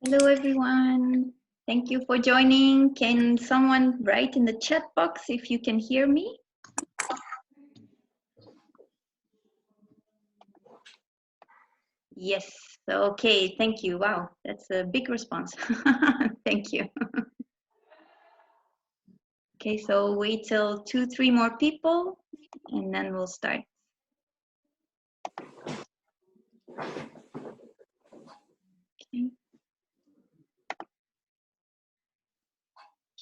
Hello, everyone. Thank you for joining. Can someone write in the chat box if you can hear me? Yes. Okay. Thank you. Wow, that's a big response. Thank you. Okay, so wait till 2-3 more people, and then we'll start. Okay.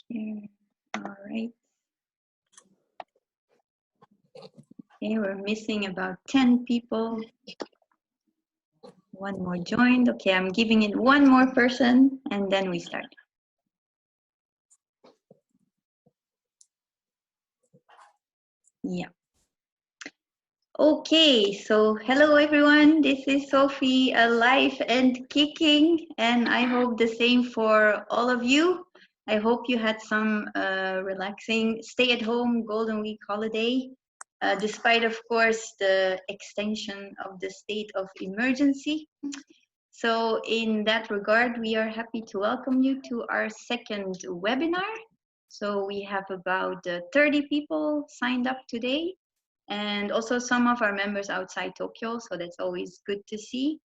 Here. All right. Okay, we're missing about 10 people. One more joined. Okay, I'm giving it one more person, and then we start. Yeah. Okay, so hello everyone. This is Sophie, alive and kicking, and I hope the same for all of you. I hope you had some relaxing stay-at-home Golden Week holiday, despite, of course, the extension of the state of emergency. So in that regard, we are happy to welcome you to our second webinar. So we have about 30 people signed up today, and also some of our members outside Tokyo, so that's always good to see.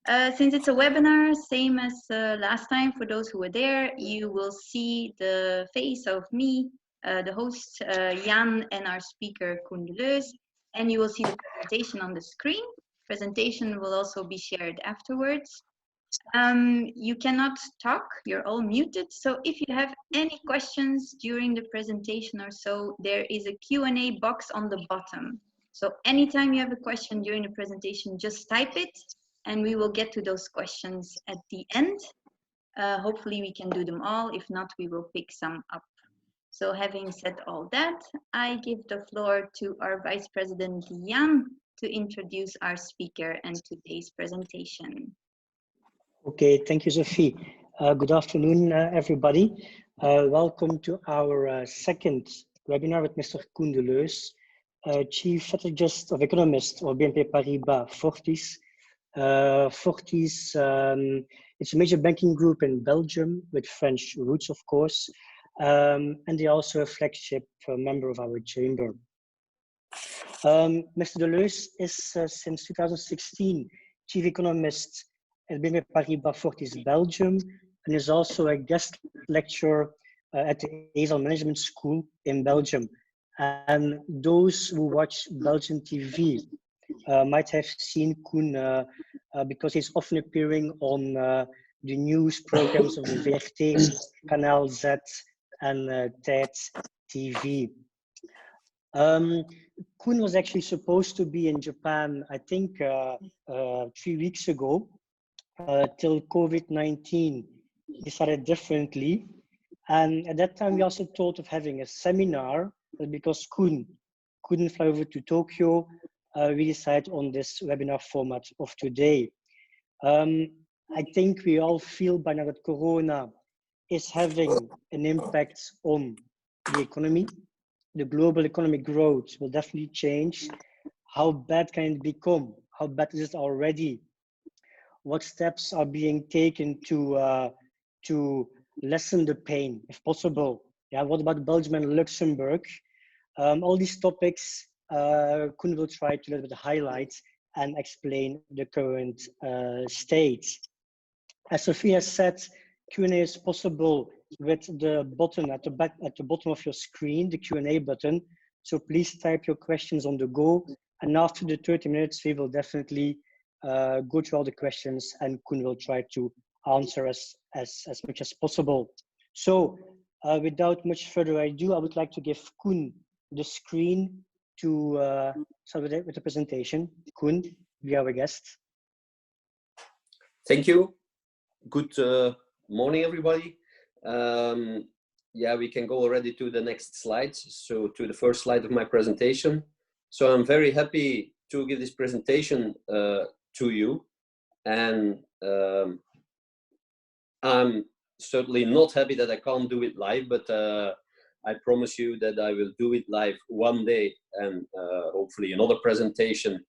Since it's a webinar, same as last time, for those who were there, you will see the face of me, the host Jan, and our speaker Koen de Leus, and you will see the presentation on the screen. Presentation will also be shared afterwards. You cannot talk, you're all muted. So if you have any questions during the presentation or so, there is a Q&A box on the bottom. So anytime you have a question during the presentation, just type it and we will get to those questions at the end. Hopefully we can do them all. If not, we will pick some up. So having said all that, I give the floor to our Vice President Jan to introduce our speaker and today's presentation. Okay, thank you, Sophie. Good afternoon, everybody. Welcome to our second webinar with Mr. Koen de Leus, Chief Strategist of Economist of BNP Paribas Fortis. Fortis, it's a major banking group in Belgium with French roots, of course, and they're also a flagship member of our chamber. Mr. de Leus is since 2016 Chief Economist at BNP Paribas Fortis Belgium, and is also a guest lecturer at the ASL Management School in Belgium. And those who watch Belgian TV might have seen Koen because he's often appearing on the news programs of the VRT, Canal Z, and TED TV. Koen was actually supposed to be in Japan, I think 3 weeks ago, till COVID-19 decided differently. And at that time, we also thought of having a seminar, but because Koen couldn't fly over to Tokyo, we decided on this webinar format of today. I think we all feel by now that Corona is having an impact on the economy. The global economic growth will definitely change. How bad can it become? How bad is it already? What steps are being taken to lessen the pain, if possible? Yeah, what about Belgium and Luxembourg? All these topics, Koen will try to a little bit highlight and explain the current state. As Sophie has said, Q&A is possible with the button at the bottom of your screen, the Q&A button. So please type your questions on the go. And after the 30 minutes, we will definitely go through all the questions, and Koen will try to answer as much as possible. So without much further ado, I would like to give Koen the screen to start with the presentation. Koen, be our guest. Thank you. Good morning, everybody. Yeah, we can go already to the next slide. So to the first slide of my presentation. So I'm very happy to give this presentation to you, and I'm certainly not happy that I can't do it live, but I promise you that I will do it live one day, and hopefully another presentation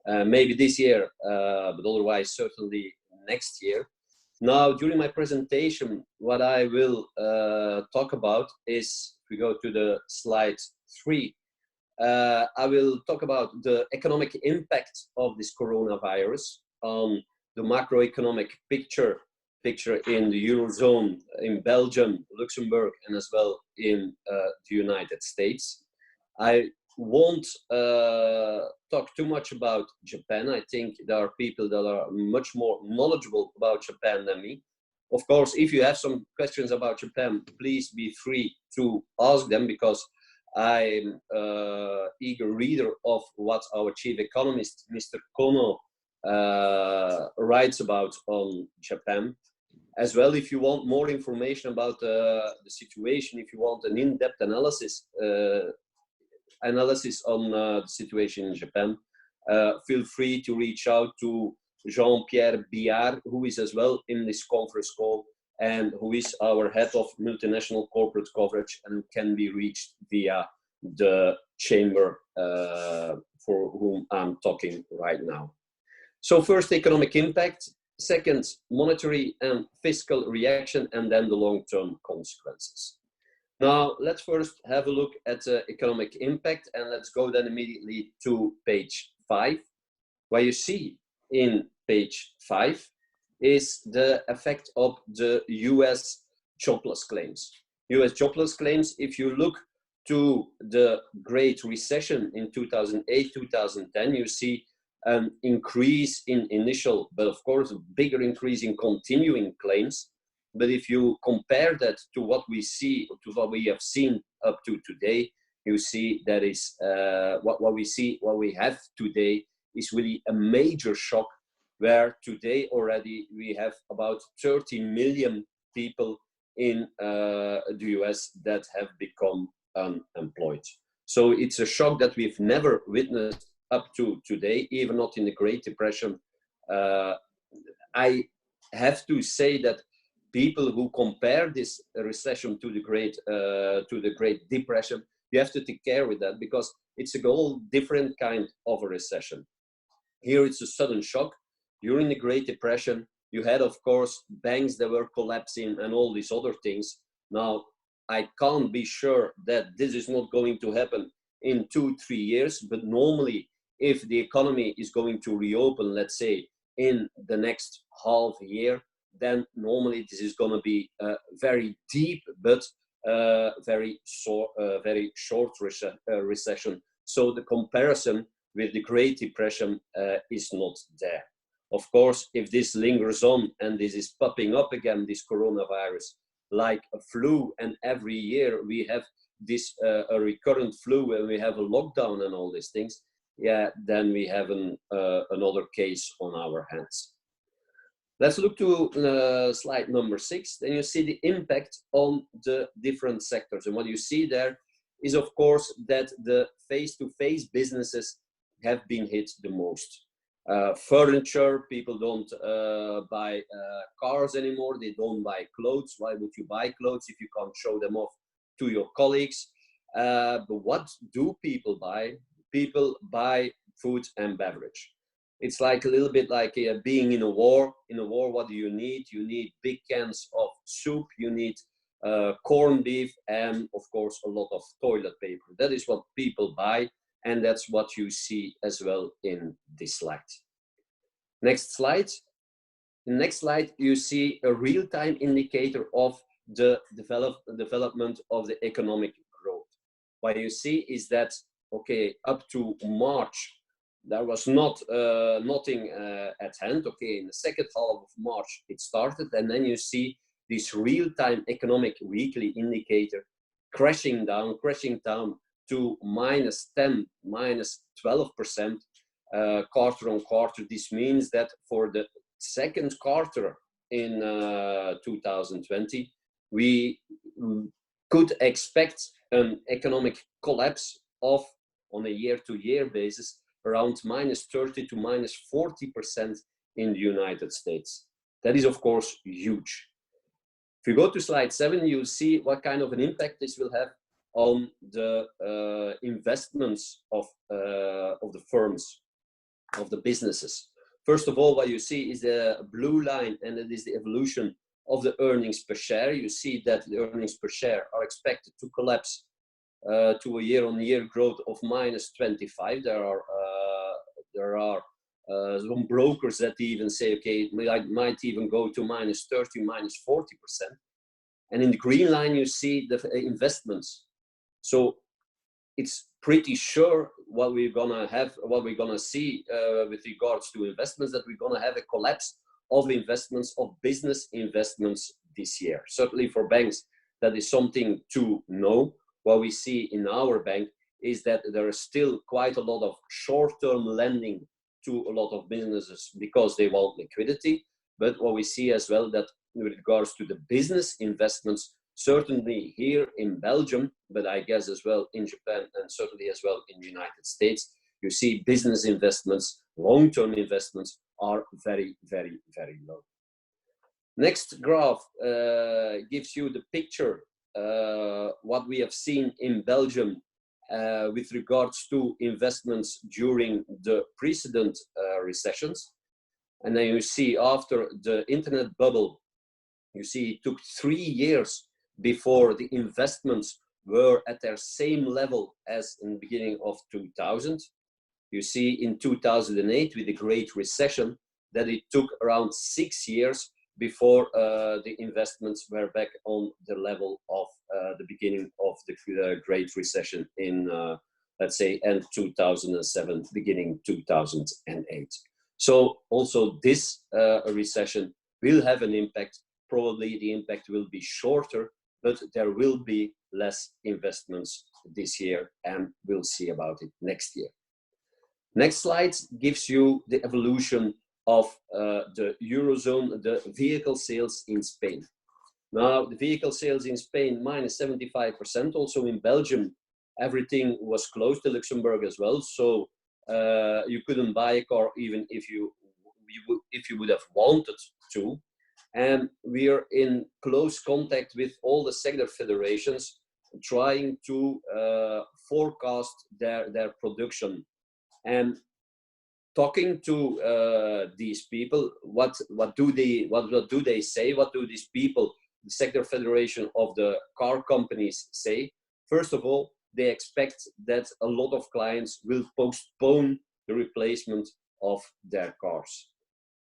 maybe this year, but otherwise certainly next year. Now, during my presentation, what I will talk about is, if we go to the slide 3, I will talk about the economic impact of this coronavirus on the macroeconomic picture in the Eurozone, in Belgium, Luxembourg, and as well in the United States. I won't talk too much about Japan. I think there are people that are much more knowledgeable about Japan than me. Of course, if you have some questions about Japan, please be free to ask them, because I'm an eager reader of what our chief economist, Mr. Koen, writes about on Japan. As well, if you want more information about the situation, if you want an in-depth analysis on the situation in Japan, feel free to reach out to Jean-Pierre Biard, who is as well in this conference call, and who is our head of multinational corporate coverage, and can be reached via the chamber for whom I'm talking right now. So first, economic impact. Second, monetary and fiscal reaction, and then the long-term consequences. Now, let's first have a look at the economic impact, and let's go then immediately to page 5. What you see in page 5 is the effect of the US jobless claims. US jobless claims, if you look to the Great Recession in 2008-2010, you see an increase in initial, but of course a bigger increase in continuing claims. But if you compare that to what we see, to what we have seen up to today, you see that is what we have today is really a major shock, where today already we have about 30 million people in the US that have become unemployed. So it's a shock that we've never witnessed up to today, even not in the Great Depression. I have to say that people who compare this recession to the Great Depression, you have to take care with that, because it's a whole different kind of a recession. Here it's a sudden shock. During the Great Depression, you had, of course, banks that were collapsing and all these other things. Now, I can't be sure that this is not going to happen in 2-3 years, but normally, if the economy is going to reopen, let's say, in the next half year, then normally this is going to be a very deep but very short recession. So the comparison with the Great Depression is not there. Of course, if this lingers on and this is popping up again, this coronavirus, like a flu, and every year we have this a recurrent flu and we have a lockdown and all these things, yeah, then we have another case on our hands. Let's look to slide number 6. Then you see the impact on the different sectors. And what you see there is, of course, that the face-to-face businesses have been hit the most. Furniture, people don't buy cars anymore. They don't buy clothes. Why would you buy clothes if you can't show them off to your colleagues? But what do people buy? People buy food and beverage. It's like a little bit like being in a war. In a war, what do you need? You need big cans of soup. You need corned beef, and of course a lot of toilet paper. That is what people buy, and that's what you see as well in this slide. Next slide. In the next slide, you see a real-time indicator of the development of the economic growth. What you see is that, okay, up to March, there was nothing at hand. Okay, in the second half of March, it started, and then you see this real-time economic weekly indicator crashing down to -10, -12% quarter on quarter. This means that for the second quarter in 2020, we could expect an economic collapse of, on a year-to-year basis, around -30 to -40% in the United States. That is, of course, huge. If you go to slide 7, you'll see what kind of an impact this will have on the investments of the firms, of the businesses. First of all, what you see is the blue line, and it is the evolution of the earnings per share. You see that the earnings per share are expected to collapse to a year-on-year growth of -25. There are some brokers that even say, okay, it might even go to -30, -40%. And in the green line, you see the investments. So it's pretty sure what we're gonna see with regards to investments, that we're gonna have a collapse of investments, of business investments this year. Certainly for banks, that is something to know. What we see in our bank is that there is still quite a lot of short-term lending to a lot of businesses because they want liquidity. But what we see as well, that with regards to the business investments, certainly here in Belgium, but I guess as well in Japan and certainly as well in the United States, you see business investments, long-term investments are very, very, very low. Next graph gives you the picture, what we have seen in Belgium with regards to investments during the precedent recessions. And then you see after the internet bubble, you see it took 3 years before the investments were at their same level as in the beginning of 2000. You see in 2008 with the Great Recession that it took around 6 years before the investments were back on the level of the beginning of the Great Recession in, let's say, end 2007, beginning 2008. So also this recession will have an impact. Probably the impact will be shorter, but there will be less investments this year, and we'll see about it next year. Next slide gives you the evolution of the Eurozone, the vehicle sales in Spain. Now, the vehicle sales in Spain, -75%. Also in Belgium, everything was closed, to Luxembourg as well. So you couldn't buy a car even if you would have wanted to. And we are in close contact with all the sector federations, trying to forecast their production. And talking to these people, what do they say? What do these people, the sector federation of the car companies, say? First of all, they expect that a lot of clients will postpone the replacement of their cars.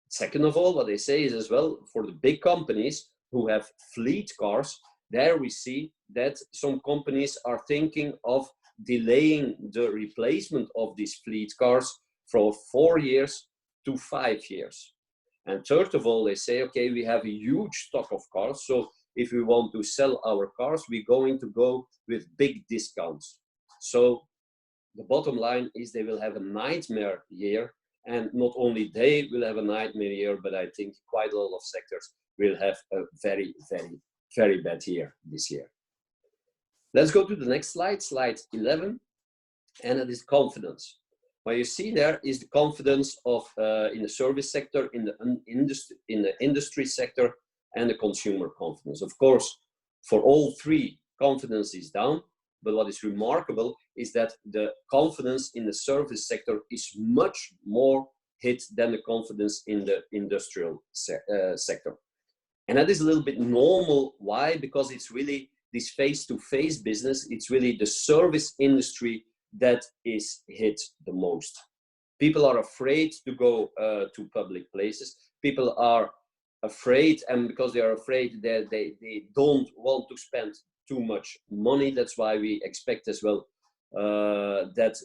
Second of all, what they say is as well, for the big companies who have fleet cars, there we see that some companies are thinking of delaying the replacement of these fleet cars from 4 years to 5 years. And third of all, they say, okay, we have a huge stock of cars. So if we want to sell our cars, we're going to go with big discounts. So the bottom line is they will have a nightmare year. And not only they will have a nightmare year, but I think quite a lot of sectors will have a very, very, very bad year this year. Let's go to the next slide, slide 11, and it is confidence. What you see there is the confidence of in the service sector, in the industry sector, and the consumer confidence. Of course, for all three, confidence is down. But what is remarkable is that the confidence in the service sector is much more hit than the confidence in the industrial sector. And that is a little bit normal. Why? Because it's really this face-to-face business. It's really the service industry that is hit the most. People are afraid to go to public places. People are afraid, and because they are afraid, they don't want to spend too much money. That's why we expect as well that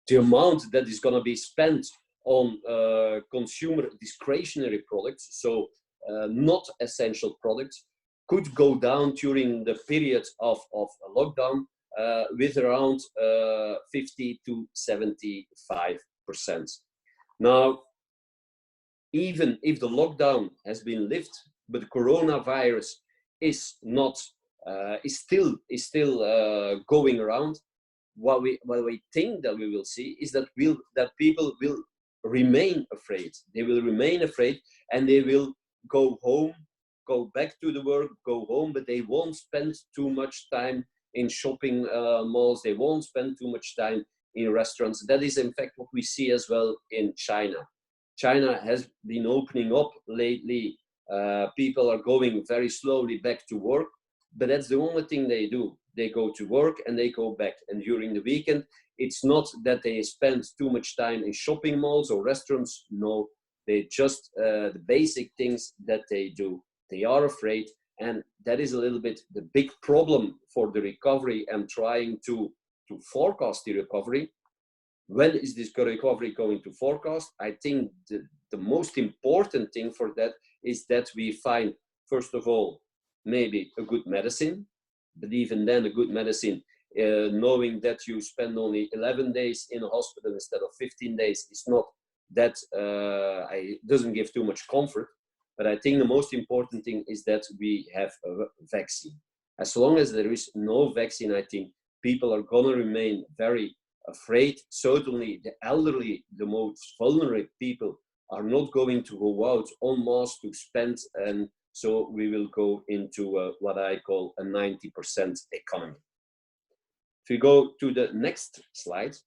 the amount that is going to be spent on consumer discretionary products, so not essential products, could go down during the period of a lockdown with around 50 to 75%. Now, even if the lockdown has been lifted, but the coronavirus is not, is still going around, what we think that we will see is that people will remain afraid. They will remain afraid, and they will go home, go back to the work, go home, but they won't spend too much time in shopping malls. They won't spend too much time in restaurants. That is in fact what we see as well in China. China has been opening up lately. People are going very slowly back to work, but that's the only thing they do. They go to work and they go back. And during the weekend, it's not that they spend too much time in shopping malls or restaurants. No, they just, the basic things that they do. They are afraid. And that is a little bit the big problem for the recovery and trying to forecast the recovery. When is this recovery going to forecast? I think the most important thing for that is that we find, first of all, maybe a good medicine, but even then a good medicine, knowing that you spend only 11 days in a hospital instead of 15 days, is not that, it doesn't give too much comfort. But I think the most important thing is that we have a vaccine. As long as there is no vaccine, I think people are going to remain very afraid. Certainly the elderly, the most vulnerable people, are not going to go out en masse to spend, and so we will go into what I call a 90% economy. If we go to the next slide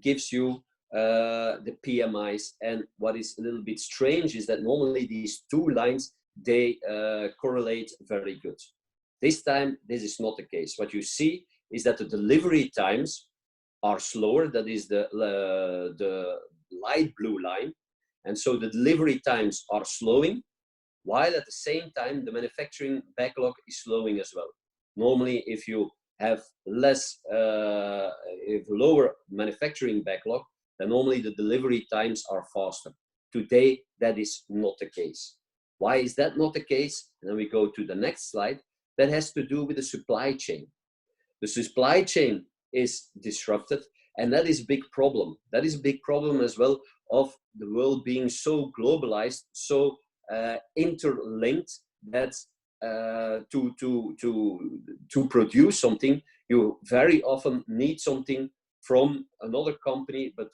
gives you the PMIs, and what is a little bit strange is that normally these two lines, they correlate very good. This time, this is not the case. What you see is that the delivery times are slower. That is the light blue line. And so the delivery times are slowing, while at the same time, the manufacturing backlog is slowing as well. Normally, if you have lower manufacturing backlog, then normally the delivery times are faster. Today, that is not the case. Why is that not the case? And then we go to the next slide. That has to do with the supply chain. The supply chain is disrupted, and that is a big problem. That is a big problem as well of the world being so globalized, so interlinked, that to produce something, you very often need something from another company, but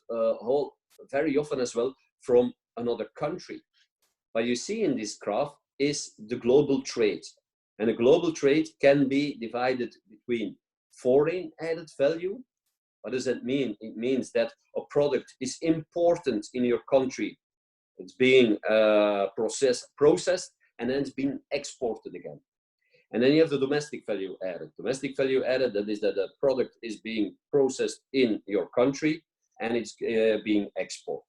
very often as well from another country. What you see in this graph is the global trade. And a global trade can be divided between foreign added value. What does that mean? It means that a product is important in your country. It's being processed, and then it's being exported again. And then you have the domestic value added. Domestic value added, that is that the product is being processed in your country and it's being exported.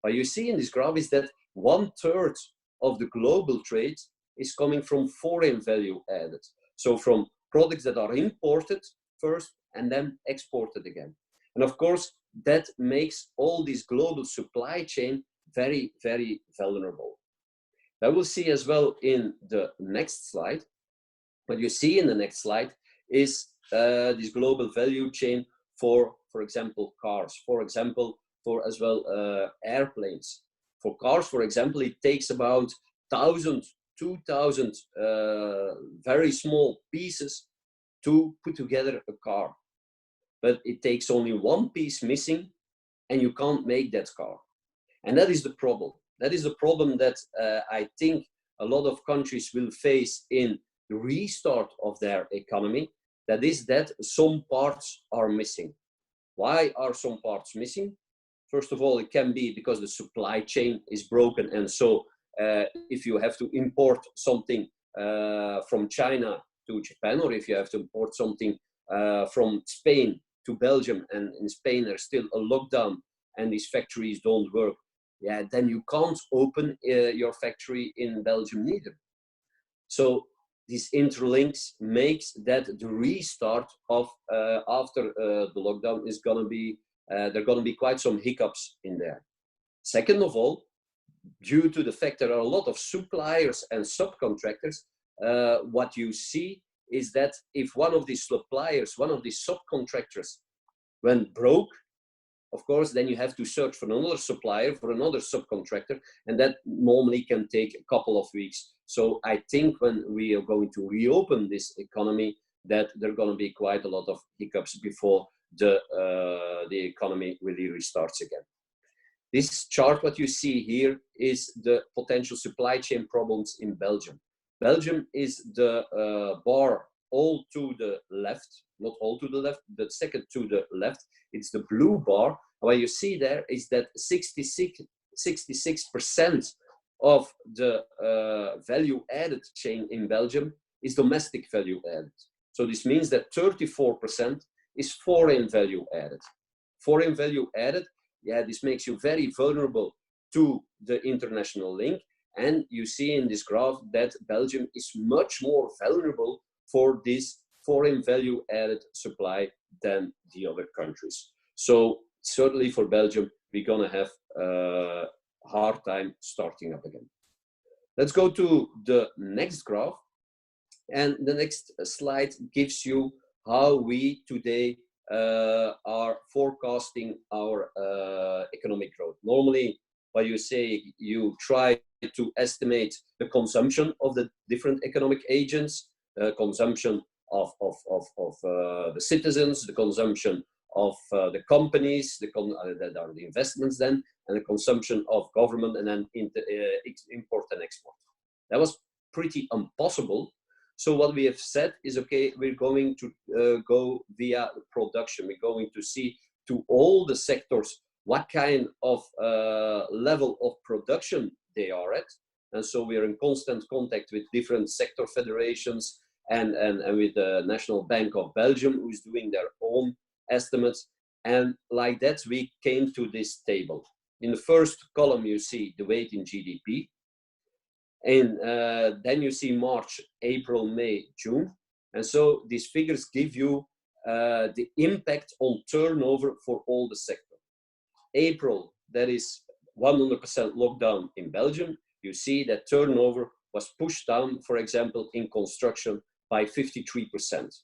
What you see in this graph is that 1/3 of the global trade is coming from foreign value added. So from products that are imported first and then exported again. And of course, that makes all this global supply chain very, very vulnerable. That we'll see as well in the next slide. What you see in the next slide is this global value chain for example, cars, for example, for as well airplanes. For cars, for example, it takes about 1,000, 2,000 very small pieces to put together a car. But it takes only one piece missing and you can't make that car. And that is the problem. That is the problem that I think a lot of countries will face in the restart of their economy. That is that some parts are missing. Why are some parts missing? First of all, it can be because the supply chain is broken. And so if you have to import something from China to Japan, or if you have to import something from Spain to Belgium, and in Spain there's still a lockdown and these factories don't work, yeah, then you can't open your factory in Belgium neither. So these interlinks makes that the restart of after the lockdown is gonna be, there are gonna be quite some hiccups in there. Second of all, due to the fact there are a lot of suppliers and subcontractors, what you see is that if one of these suppliers, one of these subcontractors went broke, of course, then you have to search for another supplier, for another subcontractor, and that normally can take a couple of weeks. So I think when we are going to reopen this economy, that there are going to be quite a lot of hiccups before the economy really restarts again. This chart, what you see here, is the potential supply chain problems in Belgium. Belgium is the bar all to the left, not all to the left, but second to the left, it's the blue bar. What you see there is that 66% of the value added chain in Belgium is domestic value added. So this means that 34% is foreign value added. Foreign value added, yeah, this makes you very vulnerable to the international link. And you see in this graph that Belgium is much more vulnerable for this foreign value added supply than the other countries. So certainly for Belgium, we're gonna have a hard time starting up again. Let's go to the next graph. And the next slide gives you how we today are forecasting our economic growth. Normally, what you say, you try to estimate the consumption of the different economic agents, consumption of the citizens, the consumption of the companies, that are the investments then, and the consumption of government, and then import and export. That was pretty impossible. So what we have said is, okay, we're going to go via production. We're going to see to all the sectors what kind of level of production they are at. And so we are in constant contact with different sector federations and with the National Bank of Belgium, who is doing their own estimates. And like that, we came to this table. In the first column, you see the weight in GDP. And then you see March, April, May, June. And so these figures give you the impact on turnover for all the sector. April, that is 100% lockdown in Belgium. You see that turnover was pushed down, for example, in construction by 53%.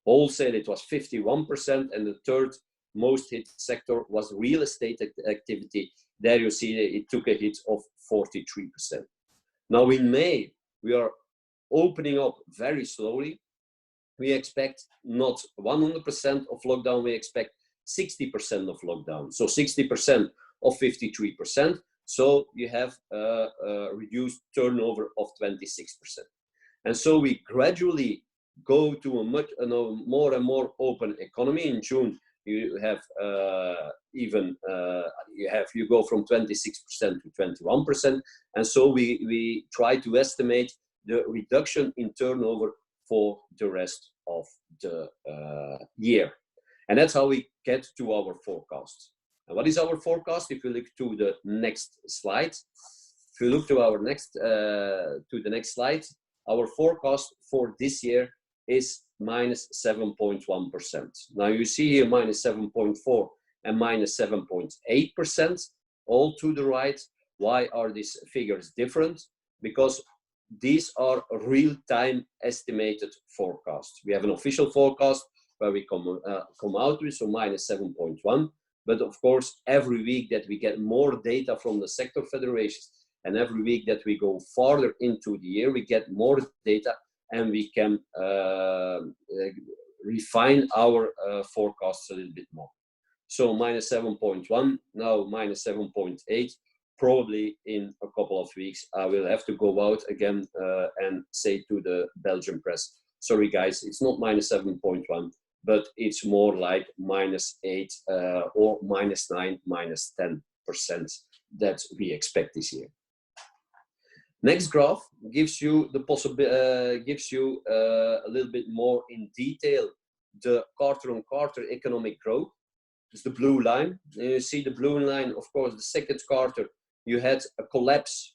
Wholesale, it was 51%. And the third most hit sector was real estate activity. There you see it took a hit of 43%. Now in May, we are opening up very slowly. We expect not 100% of lockdown, we expect 60% of lockdown. So 60% of 53%. So you have a reduced turnover of 26%. And so we gradually go to a much more and more open economy. In June, you have you go from 26% to 21%, and so we try to estimate the reduction in turnover for the rest of the year, and that's how we get to our forecast. And what is our forecast? If you look to the next slide, if you look to our next to the next slide, our forecast for this year is minus 7.1%. Now you see here minus 7.4 and minus 7.8%, all to the right. Why are these figures different? Because these are real-time estimated forecasts. We have an official forecast where we come out with, so minus 7.1. But of course, every week that we get more data from the sector federations, and every week that we go farther into the year, we get more data, and we can refine our forecasts a little bit more. So minus 7.1, now minus 7.8. Probably in a couple of weeks, I will have to go out again and say to the Belgian press, sorry guys, it's not minus 7.1, but it's more like minus 8 or minus 9, minus 10% that we expect this year. Next graph gives you the a little bit more in detail the quarter-on-quarter economic growth. It's the blue line. And you see the blue line, of course, the second quarter you had a collapse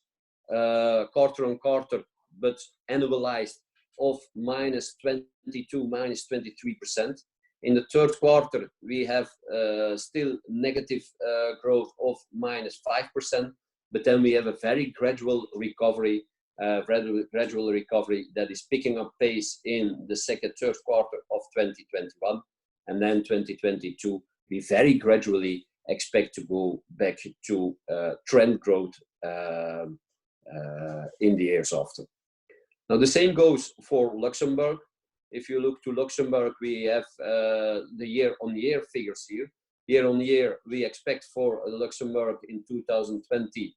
quarter-on-quarter, but annualized of minus 22, minus 23%. In the third quarter, we have still negative growth of minus 5%. But then we have a very gradual recovery, that is picking up pace in the third quarter of 2021. And then 2022, we very gradually expect to go back to trend growth in the years after. Now, the same goes for Luxembourg. If you look to Luxembourg, we have the year-on-year figures here. Year-on-year, we expect for Luxembourg in 2020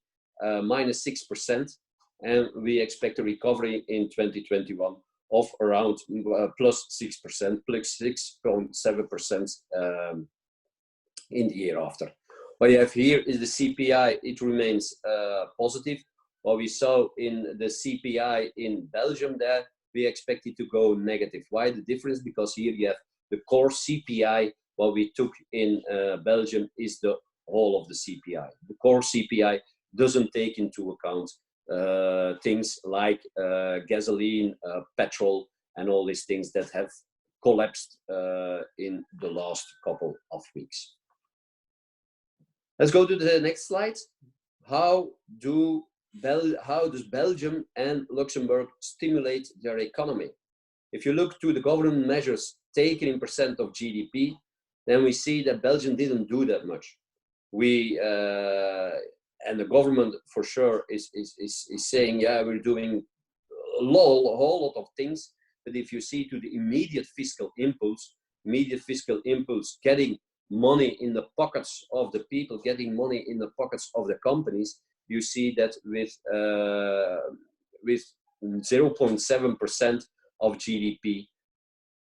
minus 6%, and we expect a recovery in 2021 of around plus 6%, plus 6.7% in the year after. What you have here is the CPI. It remains positive. What we saw in the CPI in Belgium there, we expect it to go negative. Why the difference? Because here you have the core CPI. What we took in Belgium is the whole of the CPI. The core CPI doesn't take into account things like gasoline, petrol, and all these things that have collapsed in the last couple of weeks. Let's go to the next slide. How does Belgium and Luxembourg stimulate their economy? If you look to the government measures taken in percent of GDP, then we see that Belgium didn't do that much. And the government for sure is saying, yeah, we're doing a whole lot of things. But if you see to the immediate fiscal impulse, getting money in the pockets of the people, getting money in the pockets of the companies, you see that with 0.7% of GDP,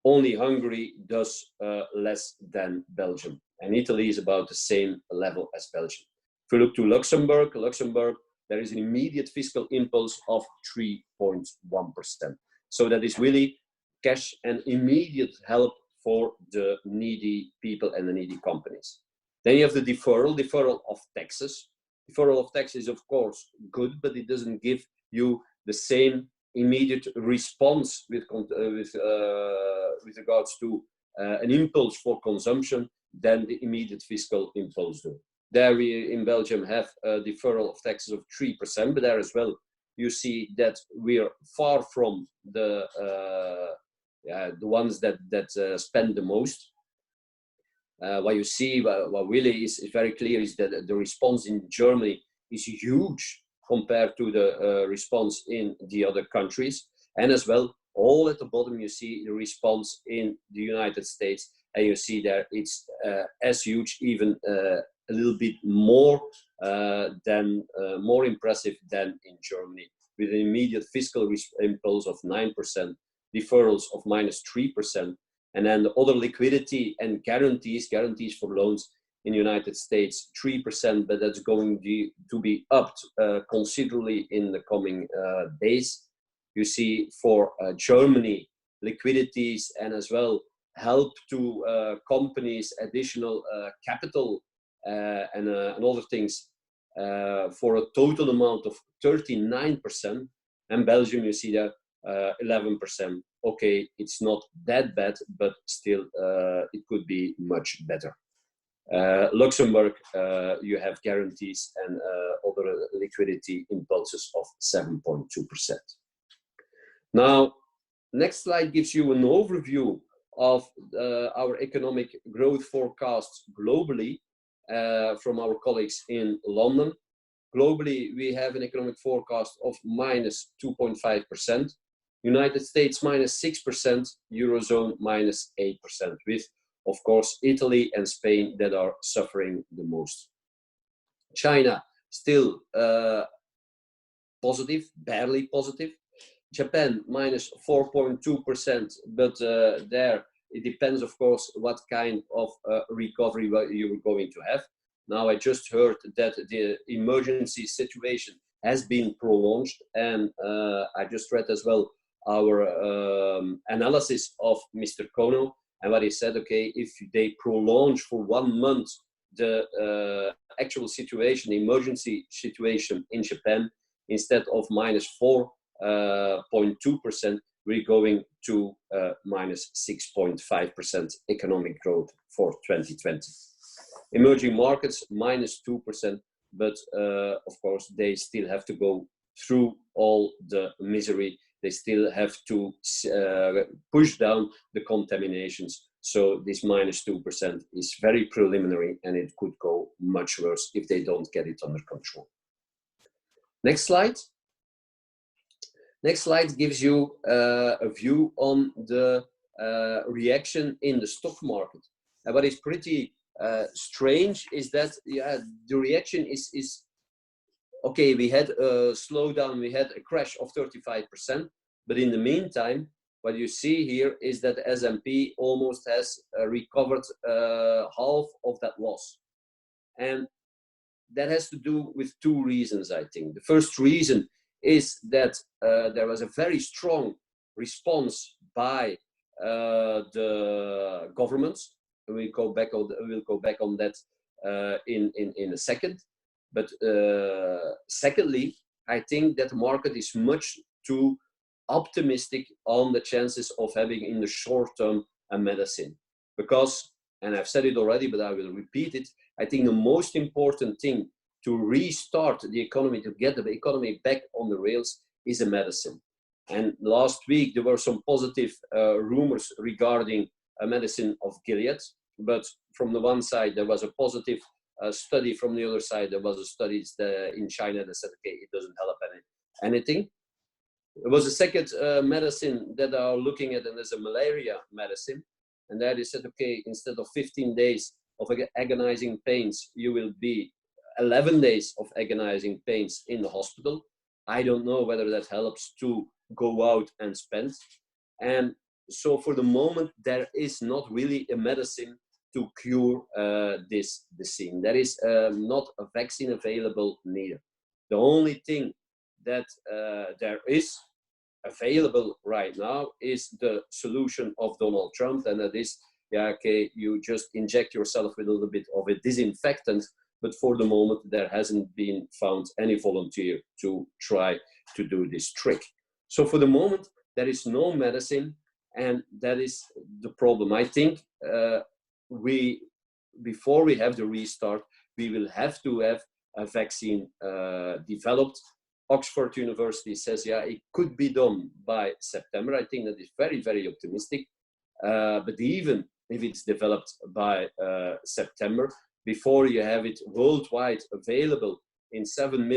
only Hungary does less than Belgium. And Italy is about the same level as Belgium. If you look to Luxembourg, there is an immediate fiscal impulse of 3.1%. So that is really cash and immediate help for the needy people and the needy companies. Then you have the deferral of taxes. Deferral of taxes is of course good, but it doesn't give you the same immediate response with regards to an impulse for consumption than the immediate fiscal impulse do. There we in Belgium have a deferral of taxes of 3%, but there as well you see that we are far from the ones that spend the most. What you see, what really is very clear is that the response in Germany is huge compared to the response in the other countries. And as well, all at the bottom, you see the response in the United States, and you see there it's as huge, even a little bit more more impressive than in Germany, with an immediate fiscal impulse of 9%, deferrals of -3%, and then the other liquidity and guarantees for loans in the United States, 3%, but that's going to be upped considerably in the coming days. You see for Germany, liquidities and as well help to companies, additional capital and other things for a total amount of 39%. And Belgium, you see that 11%. Okay, it's not that bad, but still it could be much better. Luxembourg, you have guarantees and other liquidity impulses of 7.2%. Now, next slide gives you an overview of our economic growth forecasts globally from our colleagues in London. Globally, we have an economic forecast of -2.5%, United States -6%, Eurozone -8%, with, of course, Italy and Spain that are suffering the most. China, still positive, barely positive. Japan, -4.2%, but there it depends, of course, what kind of recovery you're going to have. Now, I just heard that the emergency situation has been prolonged, and I just read as well our analysis of Mr. Koen, and what he said, okay, if they prolong for 1 month the actual situation, the emergency situation in Japan, instead of -4.2%, we're going to -6.5% economic growth for 2020. Emerging markets -2%, but of course they still have to go through all the misery. They still have to push down the contaminations. So this -2% is very preliminary, and it could go much worse if they don't get it under control. Next slide. Next slide gives you a view on the reaction in the stock market. And what is pretty strange is that the reaction is okay, we had a slowdown, we had a crash of 35%, but in the meantime, what you see here is that S&P almost has recovered half of that loss. And that has to do with two reasons, I think. The first reason is that there was a very strong response by the governments. We'll go back on that in a second. But secondly, I think that the market is much too optimistic on the chances of having in the short term a medicine. Because, and I've said it already, but I will repeat it, I think the most important thing to restart the economy, to get the economy back on the rails, is a medicine. And last week there were some positive rumors regarding a medicine of Gilead, but from the one side there was a positive study, from the other side there was a study in China that said, okay, it doesn't help anything. There was a second medicine that are looking at, and there's a malaria medicine, and that is said, okay, instead of 15 days of agonizing pains, you will be 11 days of agonizing pains in the hospital. I don't know whether that helps to go out and spend. And so for the moment, there is not really a medicine to cure this disease. There is not a vaccine available neither. The only thing that there is available right now is the solution of Donald Trump, and that is, yeah, okay, you just inject yourself with a little bit of a disinfectant, but for the moment there hasn't been found any volunteer to try to do this trick. So for the moment there is no medicine, and that is the problem. I think before we have the restart, we will have to have a vaccine developed. Oxford University says, yeah, it could be done by September. I think that is very, very optimistic. But even if it's developed by September, before you have it worldwide available in 7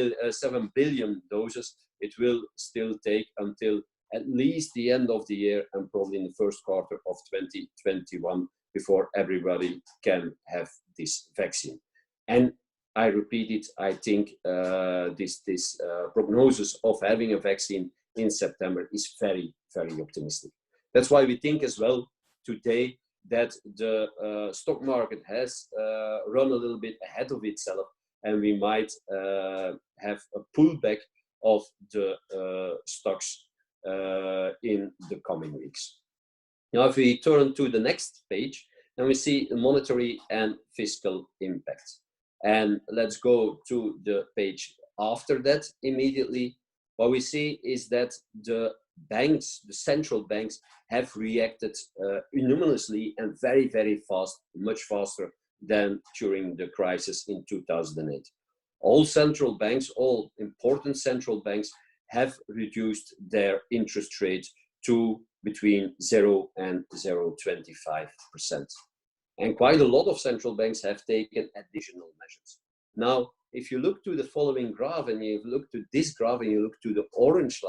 billion doses, it will still take until at least the end of the year and probably in the first quarter of 2021 before everybody can have this vaccine. And I repeat it, I think this prognosis of having a vaccine in September is very, very optimistic. That's why we think as well today that the stock market has run a little bit ahead of itself, and we might have a pullback of the stocks in the coming weeks. Now, if we turn to the next page, then we see the monetary and fiscal impact. And let's go to the page after that immediately. What we see is that the banks, the central banks, have reacted enormously and very, very fast, much faster than during the crisis in 2008. All central banks, all important central banks, have reduced their interest rate to between 0 and 0.25%. And quite a lot of central banks have taken additional measures. Now, if you look to the following graph, and you look to this graph, and you look to the orange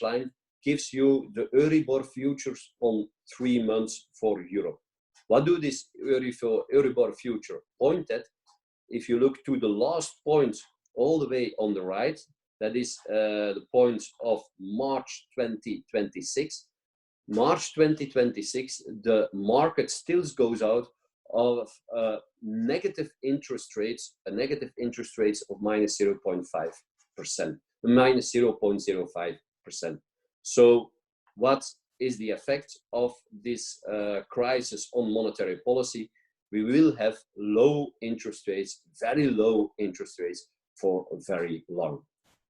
line gives you the Euribor futures on 3 months for Europe. What do this Euribor future point at? If you look to the last point all the way on the right, that is the point of March 2026. March 2026, the market still goes out of negative interest rates of minus 0.5%, minus 0.05%. So what is the effect of this crisis on monetary policy? We will have low interest rates, very low interest rates for very long.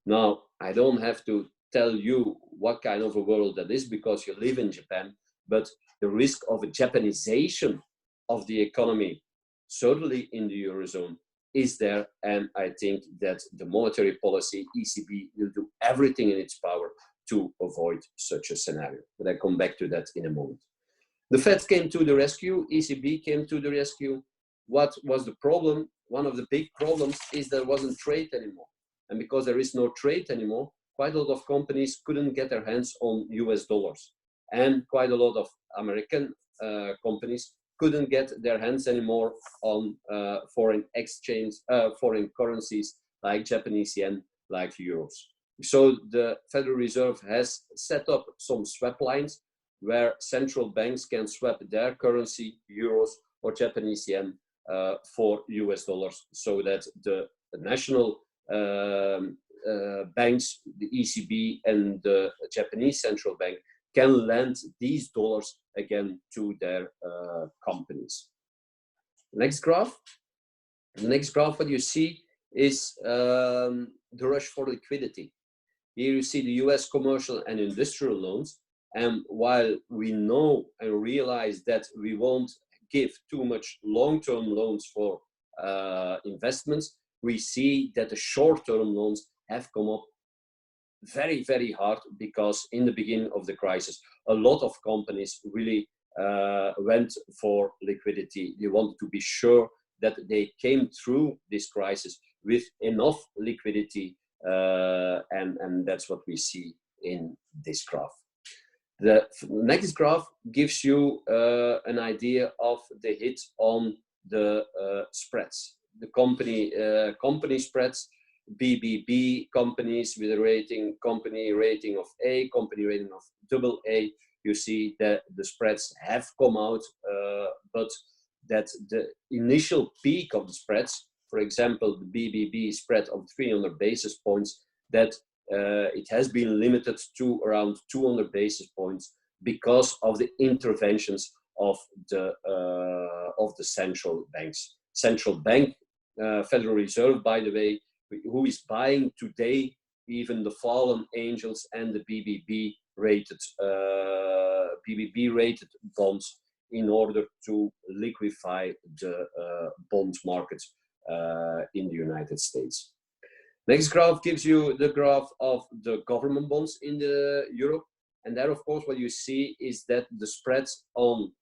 Now, I don't have to tell you what kind of a world that is because you live in Japan, but the risk of a Japanization of the economy, certainly in the Eurozone, is there. And I think that the monetary policy, ECB, will do everything in its power to avoid such a scenario. But I come back to that in a moment. The Fed came to the rescue, ECB came to the rescue. What was the problem? One of the big problems is there wasn't trade anymore. And because there is no trade anymore, quite a lot of companies couldn't get their hands on US dollars. And quite a lot of American companies couldn't get their hands anymore on foreign exchange, foreign currencies like Japanese yen, like euros. So the Federal Reserve has set up some swap lines where central banks can swap their currency, euros or Japanese yen, for US dollars, so that the national banks, the ECB and the Japanese central bank, can lend these dollars again to their companies. Next graph. The next graph, what you see is the rush for liquidity. Here you see the US commercial and industrial loans. And while we know and realize that we won't give too much long-term loans for investments, we see that the short-term loans have come up very, very hard, because in the beginning of the crisis, a lot of companies really went for liquidity. They wanted to be sure that they came through this crisis with enough liquidity, and that's what we see in this graph. The next graph gives you an idea of the hit on the spreads, the company spreads. BBB companies with a rating, company rating of A, company rating of AA, you see that the spreads have come out, but that the initial peak of the spreads, for example, the BBB spread of 300 basis points, that it has been limited to around 200 basis points because of the interventions of the central banks. Central bank, Federal Reserve, by the way, who is buying today even the fallen angels and the BBB rated bonds in order to liquefy the bond market in the United States. Next graph gives you the graph of the government bonds in Europe, and there, of course, what you see is that the spreads on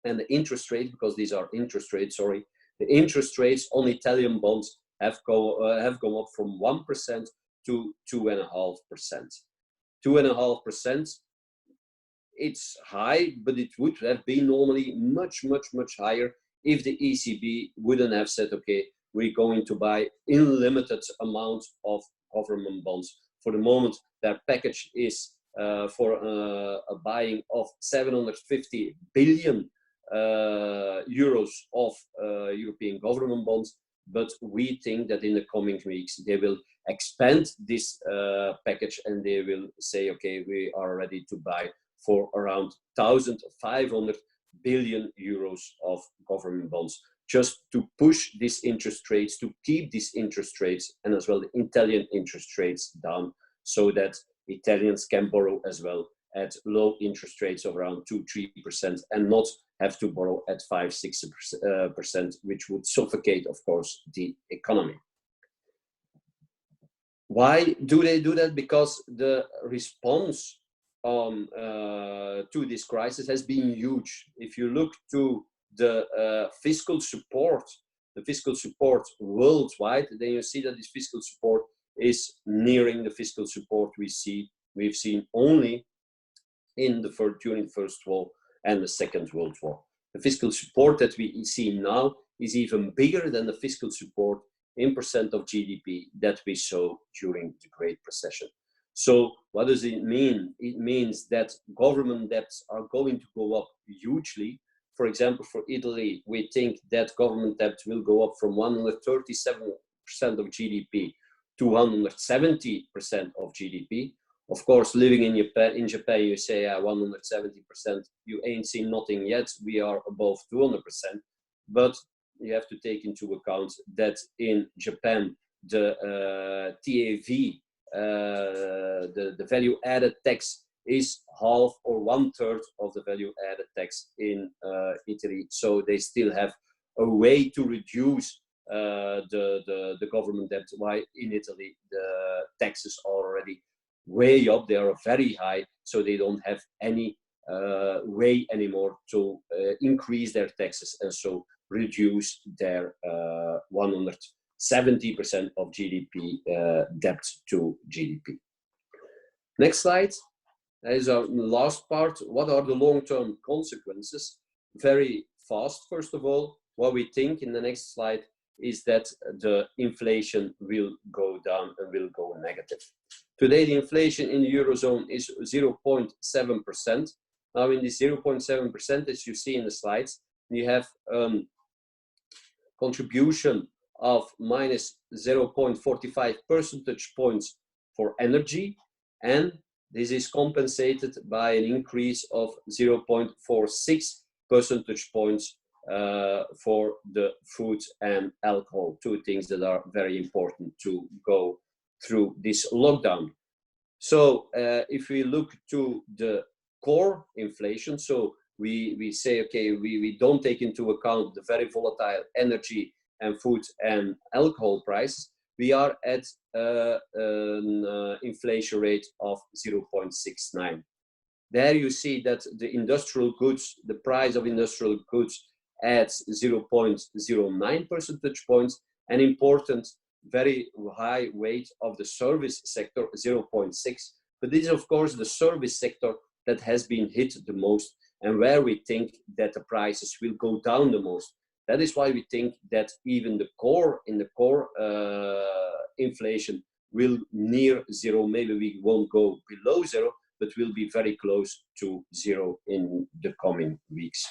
and the interest rate, because these are interest rates, sorry, the interest rates on Italian bonds have gone up from 1% to 2.5%. 2.5%, it's high, but it would have been normally much, much, much higher if the ECB wouldn't have said, okay, we're going to buy unlimited amounts of government bonds. For the moment, their package is for a buying of 750 billion euros of European government bonds. But we think that in the coming weeks, they will expand this package and they will say, okay, we are ready to buy for around 1,500 billion euros of government bonds, just to push these interest rates, to keep these interest rates and as well the Italian interest rates down, so that Italians can borrow as well at low interest rates of around 2-3% and not have to borrow at 5-6%, which would suffocate, of course, the economy. Why do they do that? Because the response to this crisis has been huge. If you look to the fiscal support worldwide, then you see that this fiscal support is nearing the fiscal support we've seen only in during the First World and the Second World War. The fiscal support that we see now is even bigger than the fiscal support in percent of GDP that we saw during the Great Recession. So what does it mean? It means that government debts are going to go up hugely. For example, for Italy, we think that government debt will go up from 137% of GDP to 170% of GDP. Of course, living in Japan, you say 170%, you ain't seen nothing yet. We are above 200%. But you have to take into account that in Japan, the TAV, the value added tax, is half or 1/3 of the value added tax in Italy. So they still have a way to reduce the government debt. Why in Italy the taxes are already way up, they are very high, so they don't have any way anymore to increase their taxes and so reduce their 170% of GDP debt to GDP. Next slide. That is our last part. What are the long-term consequences? Very fast, first of all, what we think in the next slide is that the inflation will go down and will go negative. Today, the inflation in the Eurozone is 0.7%. Now, in this 0.7%, as you see in the slides, you have contribution of minus 0.45 percentage points for energy, and this is compensated by an increase of 0.46 percentage points for the food and alcohol, two things that are very important to go through this lockdown. So if we look to the core inflation, so we say, okay, we don't take into account the very volatile energy and food and alcohol prices, we are at an inflation rate of 0.69. There you see that the industrial goods, the price of industrial goods adds 0.09 percentage points, and important, very high weight of the service sector, 0.6. But this is, of course, the service sector that has been hit the most and where we think that the prices will go down the most. That is why we think that even the core, inflation will near zero. Maybe we won't go below zero, but will be very close to zero in the coming weeks.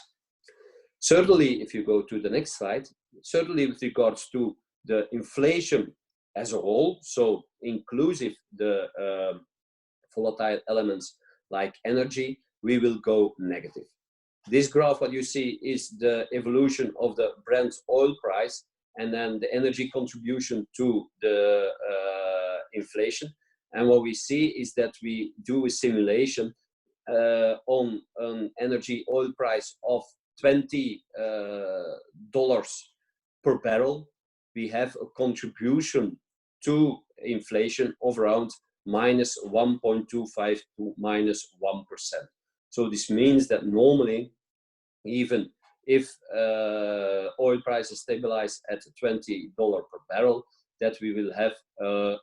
Certainly, if you go to the next slide, certainly with regards to the inflation as a whole, so inclusive the volatile elements like energy, we will go negative. This graph, what you see, is the evolution of the Brent oil price and then the energy contribution to the inflation. And what we see is that we do a simulation on an energy oil price of $20 per barrel. We have a contribution to inflation of around minus 1.25 to minus 1%. So this means that normally, even if oil prices stabilize at $20 per barrel, that we will have a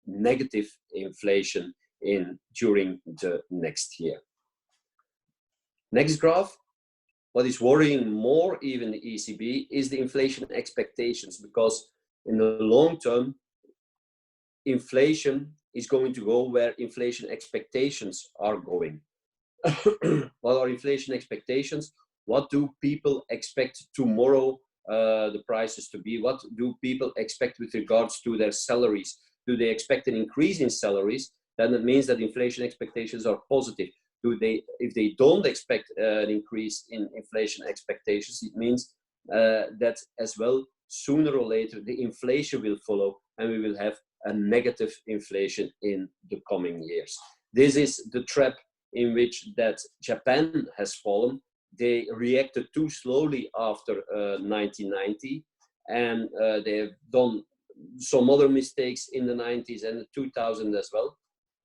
negative inflation during the next year. Next graph. What is worrying more even the ECB is the inflation expectations, because in the long term, inflation is going to go where inflation expectations are going. What are inflation expectations? What do people expect tomorrow the prices to be? What do people expect with regards to their salaries? Do they expect an increase in salaries? Then it means that inflation expectations are positive. If they don't expect an increase in inflation expectations, it means that as well, sooner or later, the inflation will follow and we will have a negative inflation in the coming years. This is the trap in which that Japan has fallen. They reacted too slowly after 1990, and they have done some other mistakes in the 90s and the 2000s as well.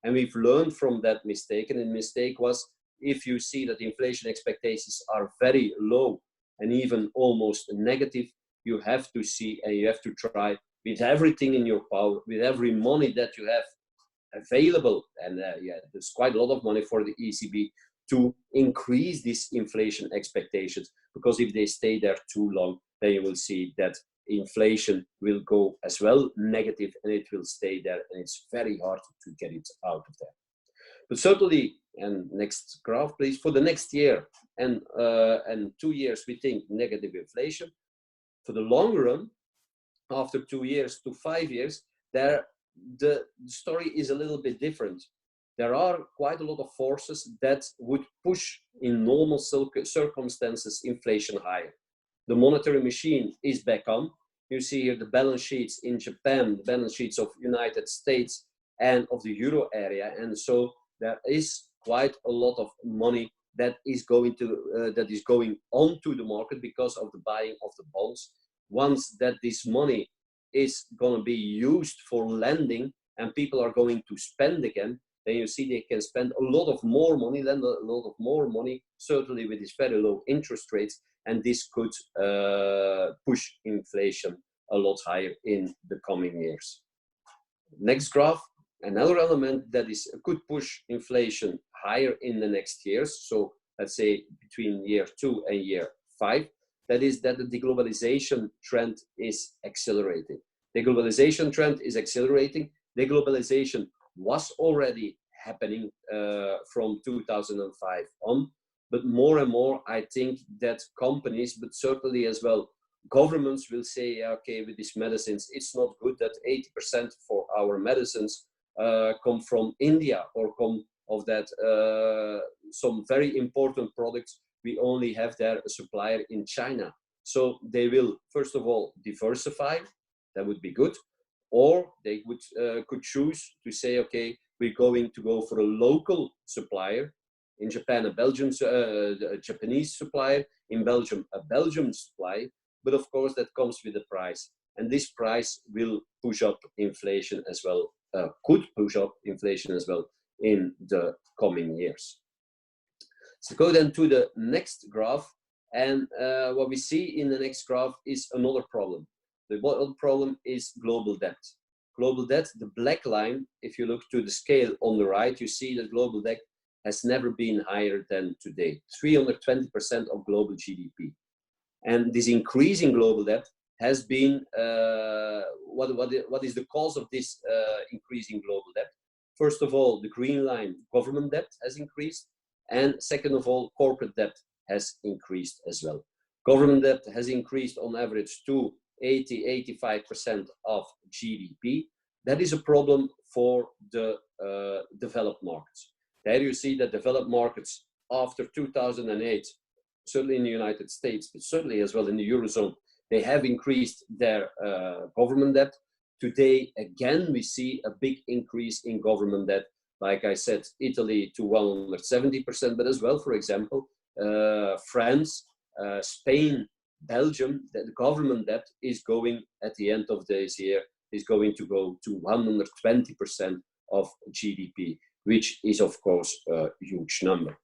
And we've learned from that mistake. And the mistake was, if you see that inflation expectations are very low and even almost negative, you have to see and you have to try with everything in your power, with every money that you have available. And yeah, there's quite a lot of money for the ECB to increase these inflation expectations, because if they stay there too long, then you will see that inflation will go as well negative and it will stay there, and it's very hard to get it out of there. But certainly, and next graph please, for the next year and 2 years we think negative inflation. For the long run, after 2 years to 5 years, the story is a little bit different. There are quite a lot of forces that would push in normal circumstances inflation higher. The monetary machine is back on. You see here the balance sheets in Japan, the balance sheets of United States and of the Euro area. And so there is quite a lot of money that is going onto the market because of the buying of the bonds. Once that this money is going to be used for lending and people are going to spend again, then you see they can spend a lot of more money, certainly with these very low interest rates, and this could push inflation a lot higher in the coming years. Next graph, another element that could push inflation higher in the next years, so let's say between year 2 and year 5, that is that the deglobalization trend is accelerating. The globalization trend is accelerating. Deglobalization was already happening from 2005 on. But more and more, I think that companies, but certainly as well, governments will say, okay, with these medicines, it's not good that 80% for our medicines come from India, or come of that some very important products, we only have there a supplier in China. So they will, first of all, diversify. That would be good. Or they would could choose to say, okay, we're going to go for a local supplier. In Japan, a Japanese supplier. In Belgium, a Belgian supplier. But of course, that comes with a price. And this price will push up inflation as well, could push up inflation as well in the coming years. So go then to the next graph. And what we see in the next graph is another problem. The other problem is global debt. Global debt, the black line, if you look to the scale on the right, you see that global debt has never been higher than today, 320% of global GDP. And this increase in global debt has been, what is the cause of this increase in global debt? First of all, the green line, government debt has increased. And second of all, corporate debt has increased as well. Government debt has increased on average to 80–85% of GDP. That is a problem for the developed markets. There you see that developed markets after 2008, certainly in the United States, but certainly as well in the Eurozone, they have increased their government debt. Today, again, we see a big increase in government debt. Like I said, Italy to 170%, but as well, for example, France, Spain, Belgium, the government debt is going at the end of this year, is going to go to 120% of GDP, which is of course a huge number.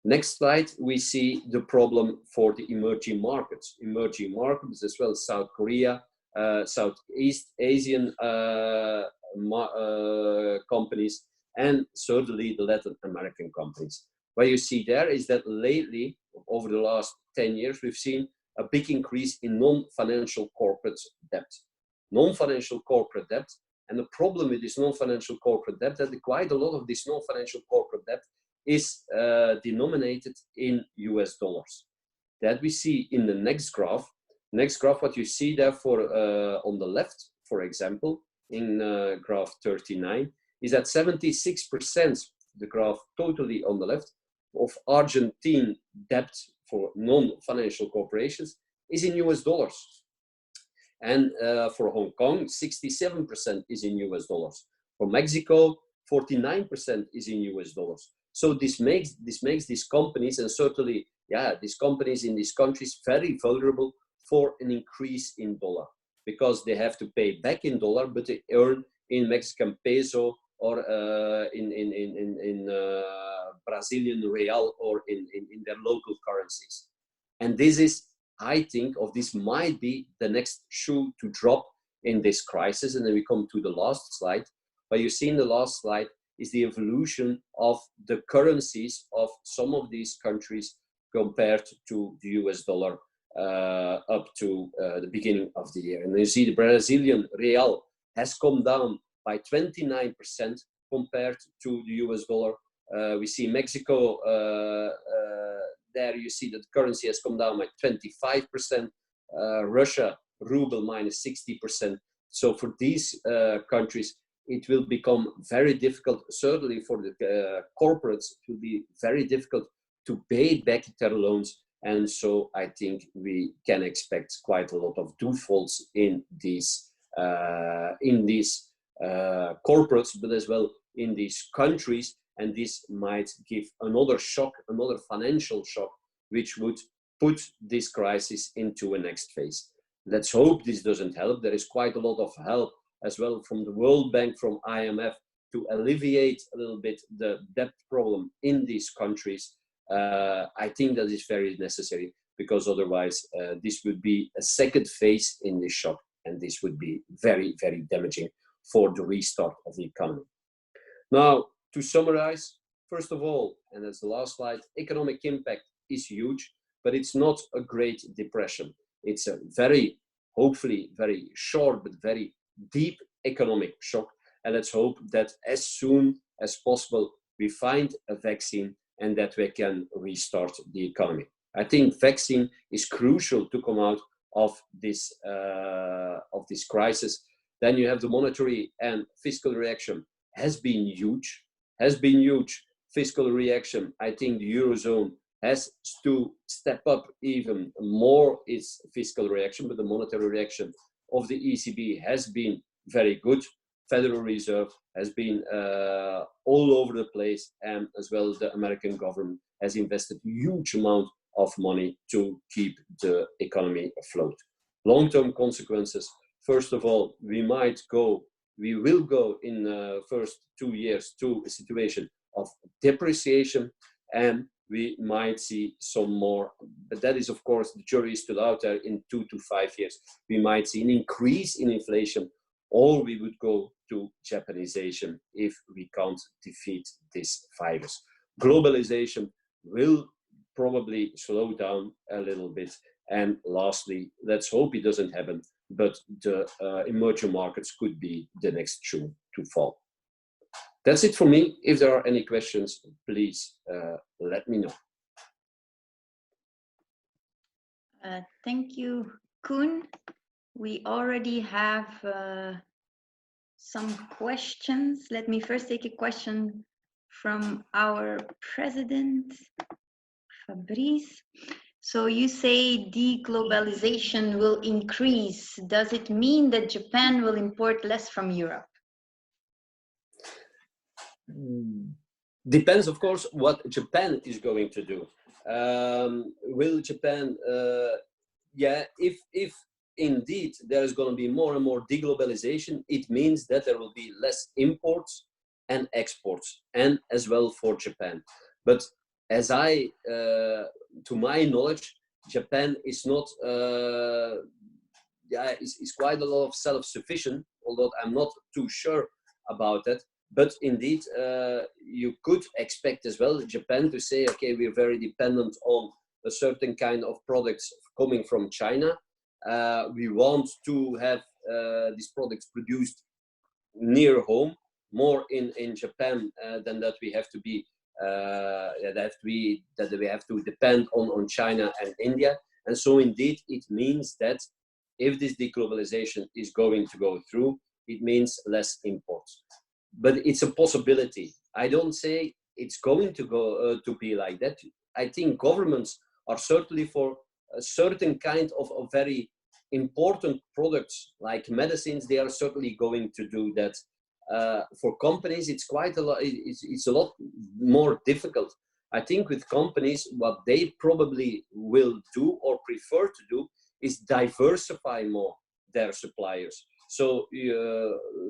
Next slide, we see the problem for the emerging markets. Emerging markets as well, South Korea, Southeast Asian companies, and certainly the Latin American companies. What you see there is that lately, over the last 10 years, we've seen a big increase in non-financial corporate debt. Non-financial corporate debt, and the problem with this non-financial corporate debt, that quite a lot of this non-financial corporate debt is denominated in US dollars. That we see in the next graph. Next graph, what you see there for on the left, for example, in graph 39, is that 76%, the graph totally on the left, of Argentine debt for non-financial corporations is in US dollars. And for Hong Kong, 67% is in US dollars. For Mexico, 49% is in US dollars. So this makes these companies, and certainly, these companies in these countries, very vulnerable for an increase in dollar, because they have to pay back in dollar, but they earn in Mexican peso or in Brazilian real, or in their local currencies. And this is, I think, this might be the next shoe to drop in this crisis. And then we come to the last slide. What you see in the last slide is the evolution of the currencies of some of these countries compared to the US dollar up to the beginning of the year. And you see the Brazilian real has come down by 29% compared to the US dollar. We see Mexico, there you see that the currency has come down by 25%. Russia, ruble, minus 60%. So for these countries, it will become very difficult, certainly for the corporates, it will be very difficult to pay back their loans. And so I think we can expect quite a lot of defaults in these corporates, but as well in these countries. And this might give another shock, another financial shock, which would put this crisis into a next phase. Let's hope this doesn't help. There is quite a lot of help as well from the World Bank, from IMF, to alleviate a little bit the debt problem in these countries. I think that is very necessary, because otherwise this would be a second phase in this shock, and this would be very, very damaging for the restart of the economy. Now, to summarize, first of all, and as the last slide, economic impact is huge, but it's not a Great Depression. It's a very, hopefully very short, but very deep economic shock. And let's hope that as soon as possible we find a vaccine and that we can restart the economy. I think vaccine is crucial to come out of this crisis. Then you have the monetary and fiscal reaction has been huge. Fiscal reaction. I think the Eurozone has to step up even more its fiscal reaction, but the monetary reaction of the ECB has been very good. Federal Reserve has been all over the place, and as well the American government has invested huge amount of money to keep the economy afloat. Long-term consequences. First of all, we will go in the first 2 years to a situation of depreciation, and we might see some more, but that is of course the jury is still out there. In 2 to 5 years we might see an increase in inflation, or we would go to Japanization if we can't defeat this virus. Globalization will probably slow down a little bit, and lastly, let's hope it doesn't happen, but the emerging markets could be the next shoe to fall. That's it for me. If there are any questions, please let me know. Thank you, Koen. We already have some questions. Let me first take a question from our president, Fabrice. So you say deglobalization will increase. Does it mean that Japan will import less from Europe? Depends, of course, what Japan is going to do. Will Japan, if indeed there is going to be more and more deglobalization, it means that there will be less imports and exports, and as well for Japan. But as to my knowledge, Japan is not, is quite a lot of self-sufficient, although I'm not too sure about that. But indeed, you could expect as well Japan to say, okay, we're very dependent on a certain kind of products coming from China. We want to have these products produced near home, more in Japan than that we have to be that we have to depend on China and India. And so indeed, it means that if this deglobalization is going to go through, it means less imports. But it's a possibility. I don't say it's going to go to be like that. I think governments are certainly for a certain kind of very important products like medicines. They are certainly going to do that. For companies, it's quite a lot. It's a lot more difficult. I think with companies, what they probably will do or prefer to do is diversify more their suppliers. So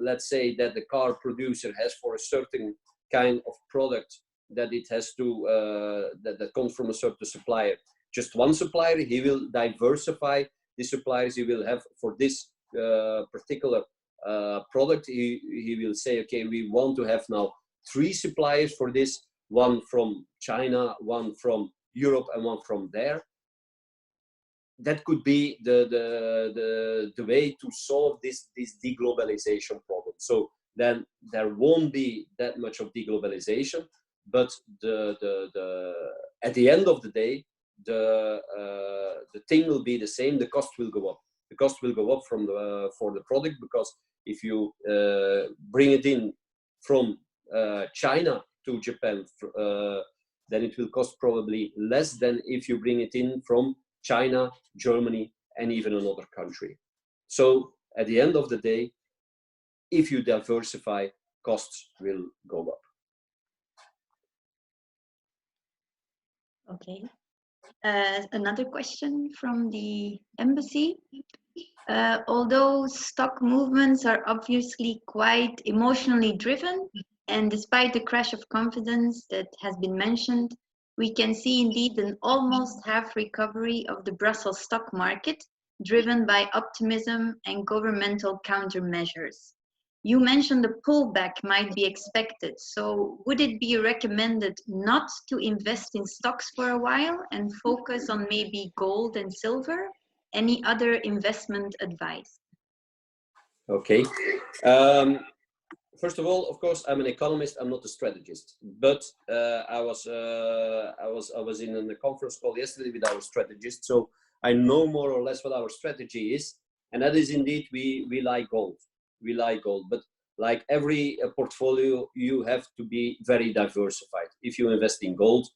let's say that the car producer has for a certain kind of product that it has to that comes from a certain supplier, just one supplier. He will diversify the suppliers he will have for this particular product. He will say, okay, we want to have now 3 suppliers for this, one from China, one from Europe, and one from there. That could be the way to solve this deglobalization problem. So then there won't be that much of deglobalization, but at the end of the day, the thing will be the same. The cost will go up. The cost will go up for the product, because if you bring it in from China to Japan, then it will cost probably less than if you bring it in from China, Germany, and even another country. So at the end of the day, if you diversify, costs will go up. Okay. Another question from the embassy. Although stock movements are obviously quite emotionally driven, and despite the crash of confidence that has been mentioned, we can see indeed an almost half recovery of the Brussels stock market, driven by optimism and governmental countermeasures. You mentioned a pullback might be expected, so would it be recommended not to invest in stocks for a while and focus on maybe gold and silver? Any other investment advice? Okay. first of all, of course, I'm an economist. I'm not a strategist. But I was in a conference call yesterday with our strategist, so I know more or less what our strategy is, and that is indeed we like gold. We like gold, but like every portfolio, you have to be very diversified. If you invest in gold,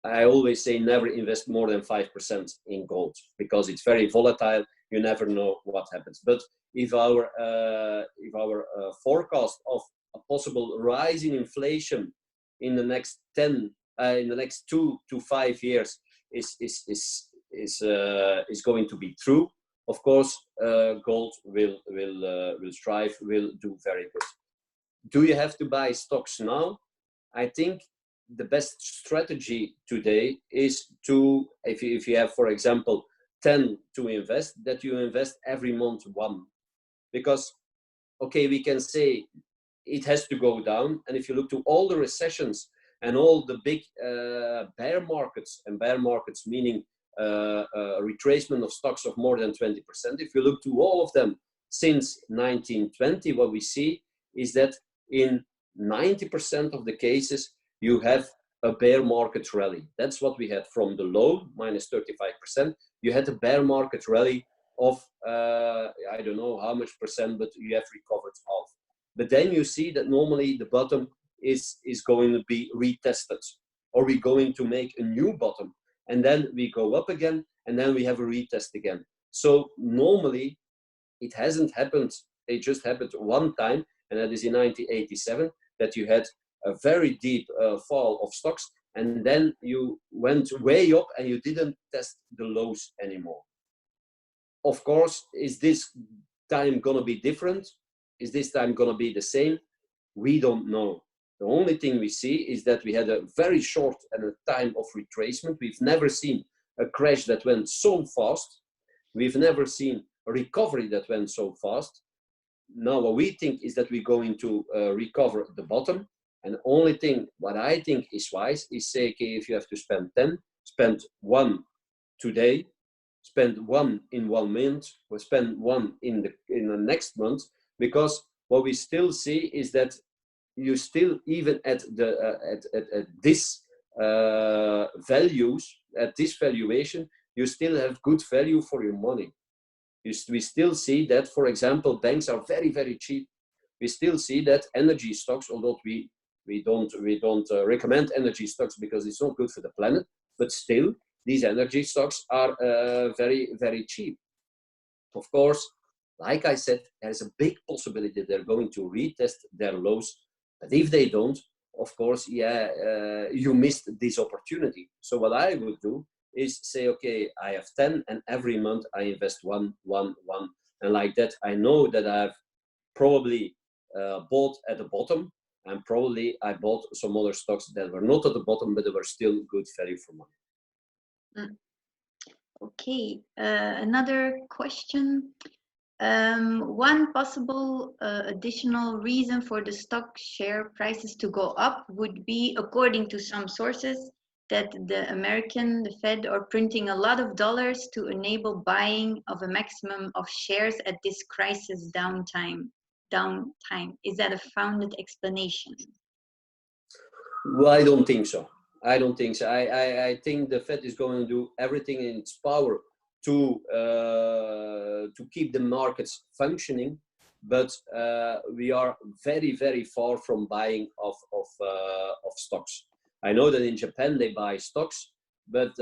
I always say never invest more than 5% in gold because it's very volatile. You never know what happens. But if our forecast of a possible rise in inflation in the next 2 to 5 years is going to be true, of course, gold will strive, will do very good. Do you have to buy stocks now? I think the best strategy today is to, if you have, for example, 10 to invest, that you invest every month 1. Because, okay, we can say it has to go down. And if you look to all the recessions and all the big bear markets, and bear markets meaning a retracement of stocks of more than 20%, if you look to all of them since 1920, what we see is that in 90% of the cases, you have a bear market rally. That's what we had from the low, minus 35%. You had a bear market rally of, I don't know how much percent, but you have recovered half. But then you see that normally the bottom is going to be retested, or we're going to make a new bottom. And then we go up again, and then we have a retest again. So normally it hasn't happened. It just happened one time, and that is in 1987, that you had a very deep fall of stocks, and then you went way up and you didn't test the lows anymore. Of course, is this time gonna be different? Is this time gonna be the same? We don't know. The only thing we see is that we had a very short and a time of retracement. We've never seen a crash that went so fast. We've never seen a recovery that went so fast. Now, what we think is that we're going to recover the bottom. And the only thing, what I think is wise, is say, okay, if you have to spend 10, spend 1 today, spend 1 in 1 month, or spend 1 in the next month, because what we still see is that you still, even at this values, at this valuation, you still have good value for your money. We still see that, for example, banks are very, very cheap. We still see that energy stocks, although we don't recommend energy stocks because it's not good for the planet, but still these energy stocks are very, very cheap. Of course, like I said, there's a big possibility they're going to retest their lows. But if they don't, of course, you missed this opportunity. So what I would do is say, okay, I have 10 and every month I invest 1. And like that, I know that I've probably bought at the bottom, and probably I bought some other stocks that were not at the bottom, but they were still good value for money. Okay, another question. One possible additional reason for the stock share prices to go up would be, according to some sources, that the Fed are printing a lot of dollars to enable buying of a maximum of shares at this crisis downtime. Is that a founded explanation? Well, I don't think so. I don't think so. I think the Fed is going to do everything in its power to keep the markets functioning, but we are very, very far from buying of stocks. I know that in Japan they buy stocks, but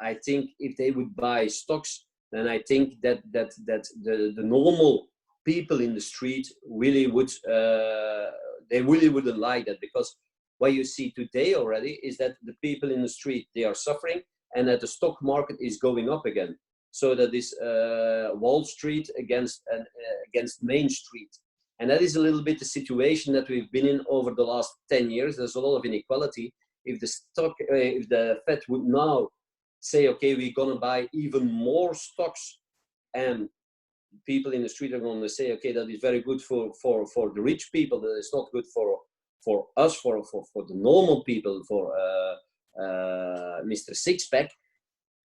I think if they would buy stocks, then I think that the normal people in the street really would they really wouldn't like that, because what you see today already is that the people in the street, they are suffering, and that the stock market is going up again. So that is Wall Street against Main Street. And that is a little bit the situation that we've been in over the last 10 years. There's a lot of inequality. If the Fed would now say, okay, we're going to buy even more stocks, and people in the street are going to say, okay, that is very good for the rich people, that is not good for us, for the normal people, for Mr. Sixpack,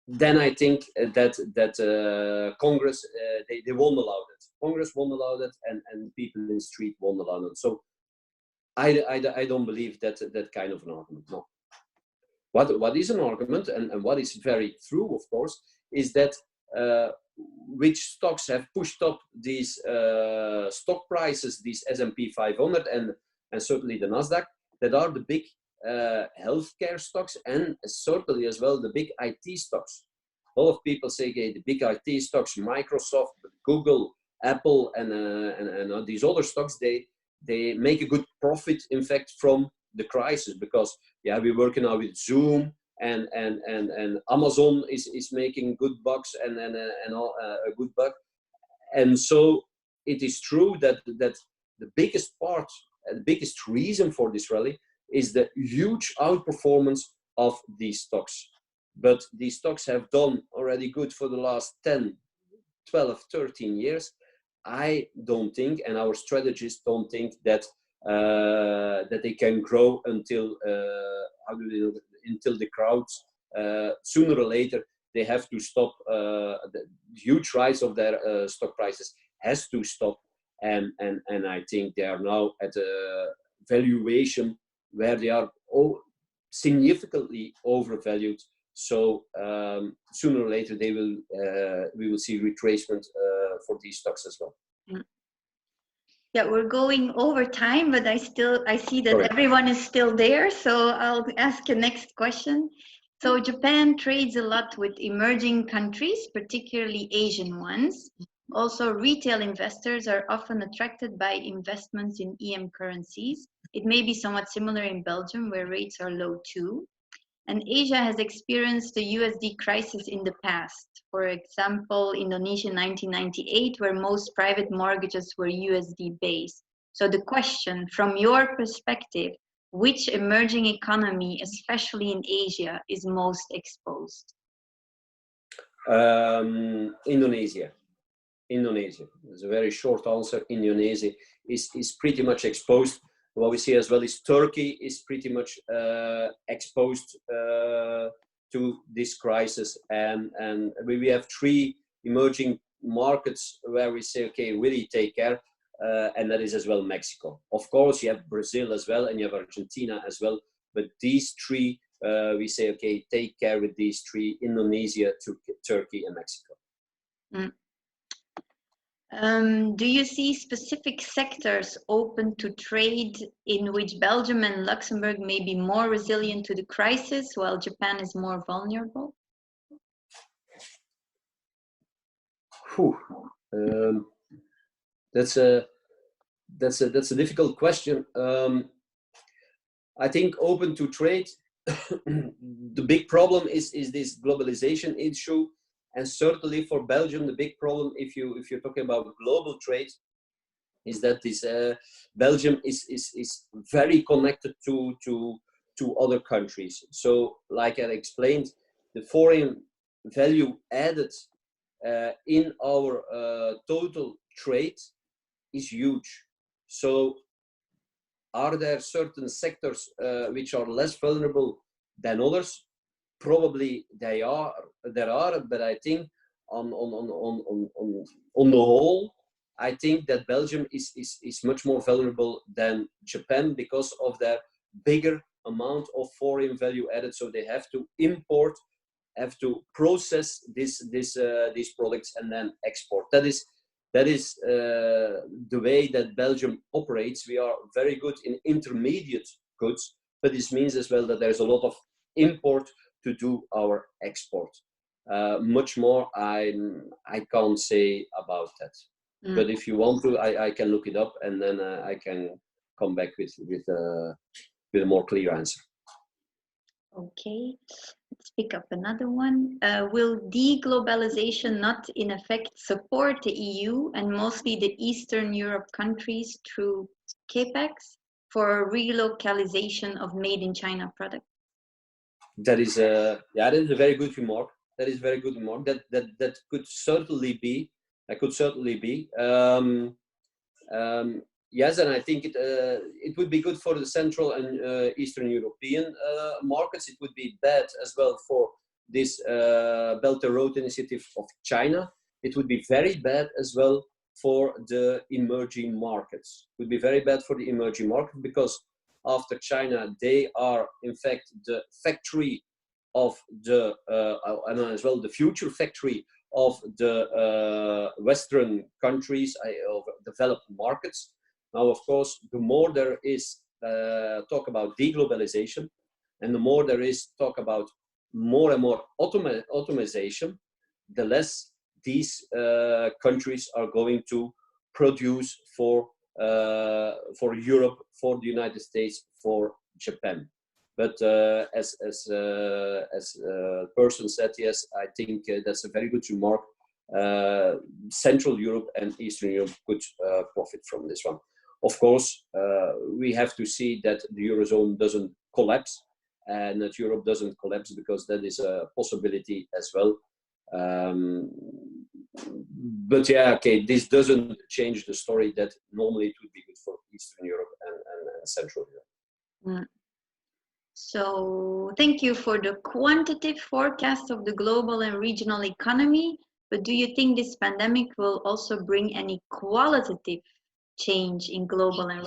then I think that Congress, they won't allow that. Congress won't allow that, and people in the street won't allow that. So I don't believe that kind of an argument. No. What is an argument, and what is very true, of course, is that which stocks have pushed up these stock prices, these S&P 500 and certainly the Nasdaq, that are the big healthcare stocks, and certainly as well the big IT stocks. A lot of people say, okay, the big IT stocks, Microsoft, Google, Apple, and these other stocks, they make a good profit, in fact, from the crisis, because we're working now with Zoom, and Amazon is making good bucks and a good buck. And so it is true that the biggest part, the biggest reason for this rally is the huge outperformance of these stocks. But these stocks have done already good for the last 10, 12, 13 years. I don't think, and our strategists don't think, that they can grow until until the crowds sooner or later they have to stop. The huge rise of their stock prices has to stop, and I think they are now at a valuation where they are significantly overvalued. So sooner or later we will see retracement for these stocks as well. Yeah, we're going over time, but I see that Correct. Everyone is still there, so I'll ask the next question. So Japan trades a lot with emerging countries, particularly Asian ones. Also, retail investors are often attracted by investments in EM currencies. It may be somewhat similar in Belgium, where rates are low too. And Asia has experienced the USD crisis in the past. For example, Indonesia in 1998, where most private mortgages were USD based. So the question, from your perspective, which emerging economy, especially in Asia, is most exposed? Indonesia. It's a very short answer. Indonesia is pretty much exposed. What we see as well is Turkey is pretty much exposed to this crisis, and we have three emerging markets where we say, okay, really take care, and that is as well Mexico. Of course, you have Brazil as well, and you have Argentina as well, but these three, we say, okay, take care with these three: Indonesia, Turkey, and Mexico. Do you see specific sectors open to trade in which Belgium and Luxembourg may be more resilient to the crisis, while Japan is more vulnerable? That's a difficult question. I think open to trade. The big problem is this globalization issue. And certainly for Belgium, the big problem, if you're talking about global trade, is that this Belgium is very connected to other countries. So, like I explained, the foreign value added in our total trade is huge. So, are there certain sectors which are less vulnerable than others? Probably there are, but I think on the whole, I think that Belgium is much more vulnerable than Japan because of their bigger amount of foreign value added. So they have to import, have to process these products and then export. That is the way that Belgium operates. We are very good in intermediate goods, but this means as well that there's a lot of import to do our export. Much more I can't say about that. But if you want to, I can look it up, and then I can come back with a more clear answer. Okay, let's pick up another one. Will deglobalization not in effect support the EU and mostly the Eastern Europe countries through capex for relocalization of made in China products? That is a very good remark. That is a very good remark. That could certainly be. Yes, and I think it would be good for the Central and Eastern European markets. It would be bad as well for this Belt and Road Initiative of China. It would be very bad as well for the emerging markets. It would be very bad for the emerging market because after China, they are in fact the factory of the, and as well the future factory of the Western countries, of developed markets. Now, of course, the more there is talk about deglobalization, and the more there is talk about more and more automation, the less these countries are going to produce for Europe, for the United States, for Japan. But as a person said, yes, I think that's a very good remark. Central Europe and Eastern Europe could profit from this one. Of course, we have to see that the Eurozone doesn't collapse and that Europe doesn't collapse, because that is a possibility as well. But yeah, okay, this doesn't change the story that normally it would be good for Eastern Europe and Central Europe. So thank you for the quantitative forecast of the global and regional economy. But do you think this pandemic will also bring any qualitative change in global and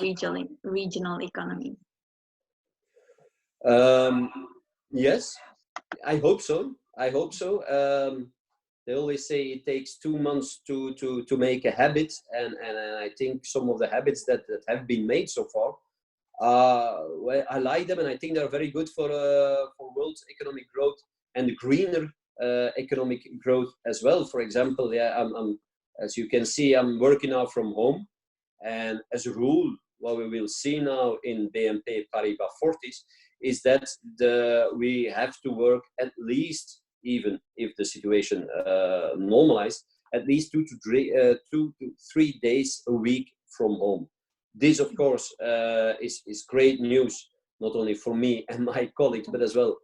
regional economies? Yes, I hope so. I hope so. They always say it takes 2 months to make a habit, and I think some of the habits that have been made so far, well, I like them, and I think they're very good for world economic growth and greener economic growth as well. For example, yeah, I'm as you can see, I'm working now from home, and as a rule, what we will see now in BNP Paribas Fortis is that we have to work at least, even if the situation normalized, at least 2 to 3 days a week from home. This, of course, is great news, not only for me and my colleagues, but as well,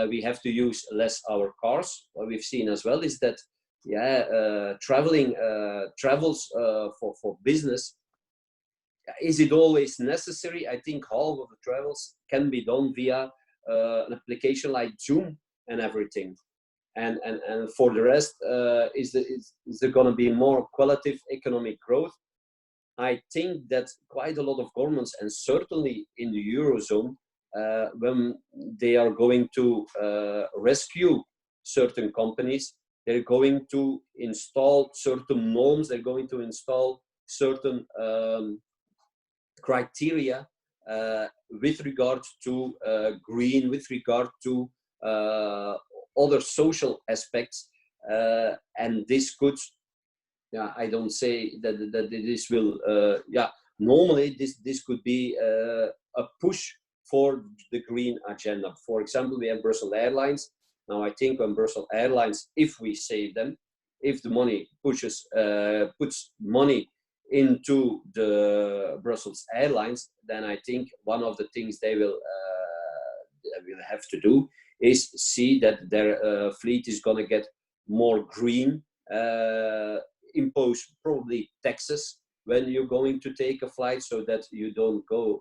we have to use less our cars. What we've seen as well is that, travels for business, is it always necessary? I think half of the travels can be done via an application like Zoom and everything. And for the rest, is there going to be more qualitative economic growth? I think that quite a lot of governments, and certainly in the Eurozone, when they are going to rescue certain companies, they're going to install certain norms, they're going to install certain criteria with regard to green, with regard to other social aspects, and this could, I don't say that this will, normally this could be a push for the green agenda. For example, we have Brussels Airlines. Now I think when Brussels Airlines, if we save them, if the money puts money into the Brussels Airlines, then I think one of the things they will have to do is see that their fleet is going to get more green, impose probably taxes when you're going to take a flight, so that you don't go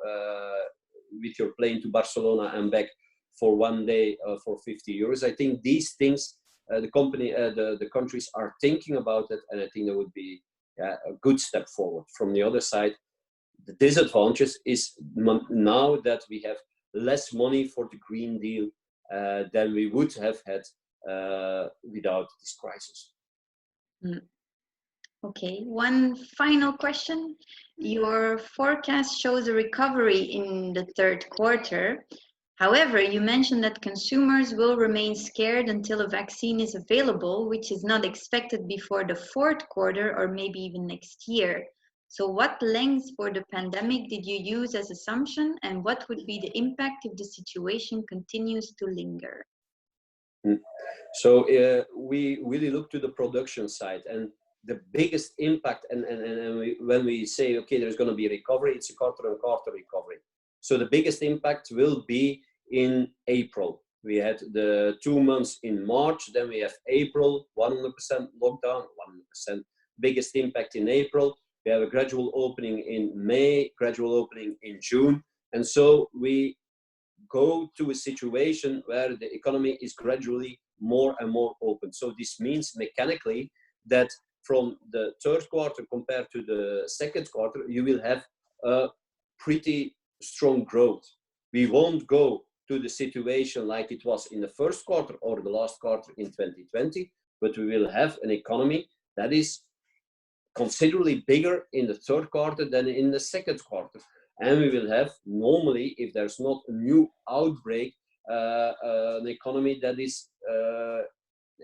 with your plane to Barcelona and back for 1 day for 50 euros. I think these things, the countries are thinking about it, and I think that would be a good step forward. From the other side, the disadvantage is now that we have less money for the Green Deal than we would have had without this crisis. Okay, one final question. Your forecast shows a recovery in the third quarter. However, you mentioned that consumers will remain scared until a vaccine is available, which is not expected before the fourth quarter or maybe even next year. So what length for the pandemic did you use as assumption, and what would be the impact if the situation continues to linger? So we really look to the production side, and the biggest impact, and when we say, okay, there's going to be a recovery, it's a quarter-on-quarter recovery. So the biggest impact will be in April. We had the 2 months in March, then we have April, 100% lockdown, 100% biggest impact in April. We have a gradual opening in May, gradual opening in June. And so we go to a situation where the economy is gradually more and more open. So this means mechanically that from the third quarter compared to the second quarter, you will have a pretty strong growth. We won't go to the situation like it was in the first quarter or the last quarter in 2020, but we will have an economy that is considerably bigger in the third quarter than in the second quarter. And we will have, normally, if there's not a new outbreak, an economy that is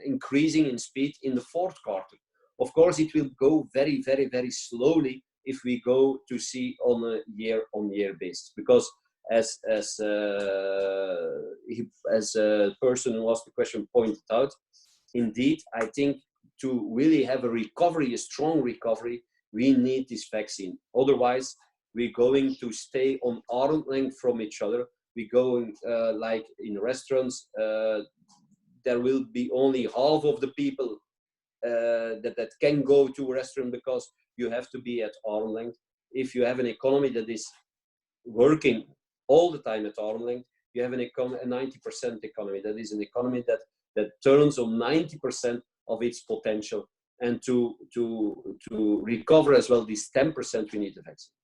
increasing in speed in the fourth quarter. Of course, it will go very, very, very slowly if we go to see on a year-on-year basis, because as a person who asked the question pointed out, indeed, I think to really have a recovery, a strong recovery, we need this vaccine. Otherwise, we're going to stay on arm's length from each other. We're going like in restaurants, there will be only half of the people that can go to a restaurant because you have to be at arm's length. If you have an economy that is working all the time at arm's length, you have a 90% economy. That is an economy that turns on 90% of its potential. And to recover as well this 10%, we need the vaccine.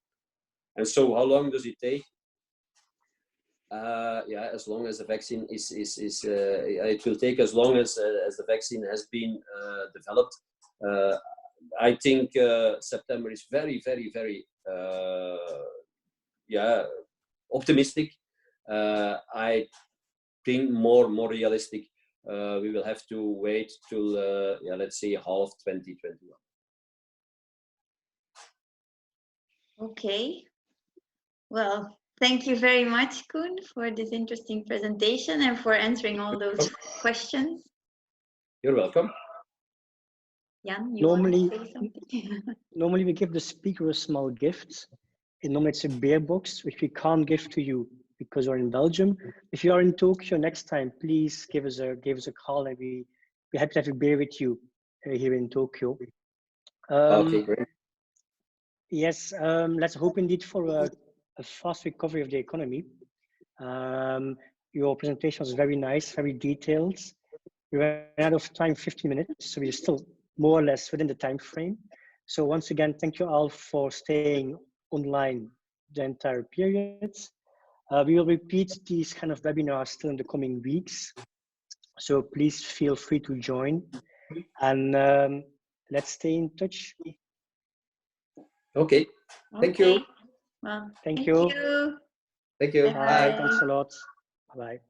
And so how long does it take? Yeah, as long as the vaccine it will take as long as the vaccine has been developed. I think September is very, very, very optimistic. I think more realistic. We will have to wait till let's say half 2021. Okay. Well, thank you very much, Koen, for this interesting presentation and for answering all those questions. You're welcome. Jan, you want to say something? Normally we give the speaker a small gift. And normally it's a beer box, which we can't give to you because we're in Belgium. If you are in Tokyo next time, please give us a call, and we're happy to have a beer with you here in Tokyo. Okay, great. Yes, let's hope indeed for a fast recovery of the economy. Your presentation was very nice, very detailed. We ran out of time, 15 minutes, so we're still more or less within the time frame. So once again, thank you all for staying online the entire period. We will repeat these kind of webinars still in the coming weeks. So please feel free to join, and let's stay in touch. Okay. Thank you. Well, thank you. Thank you. Bye. Thanks a lot. Bye.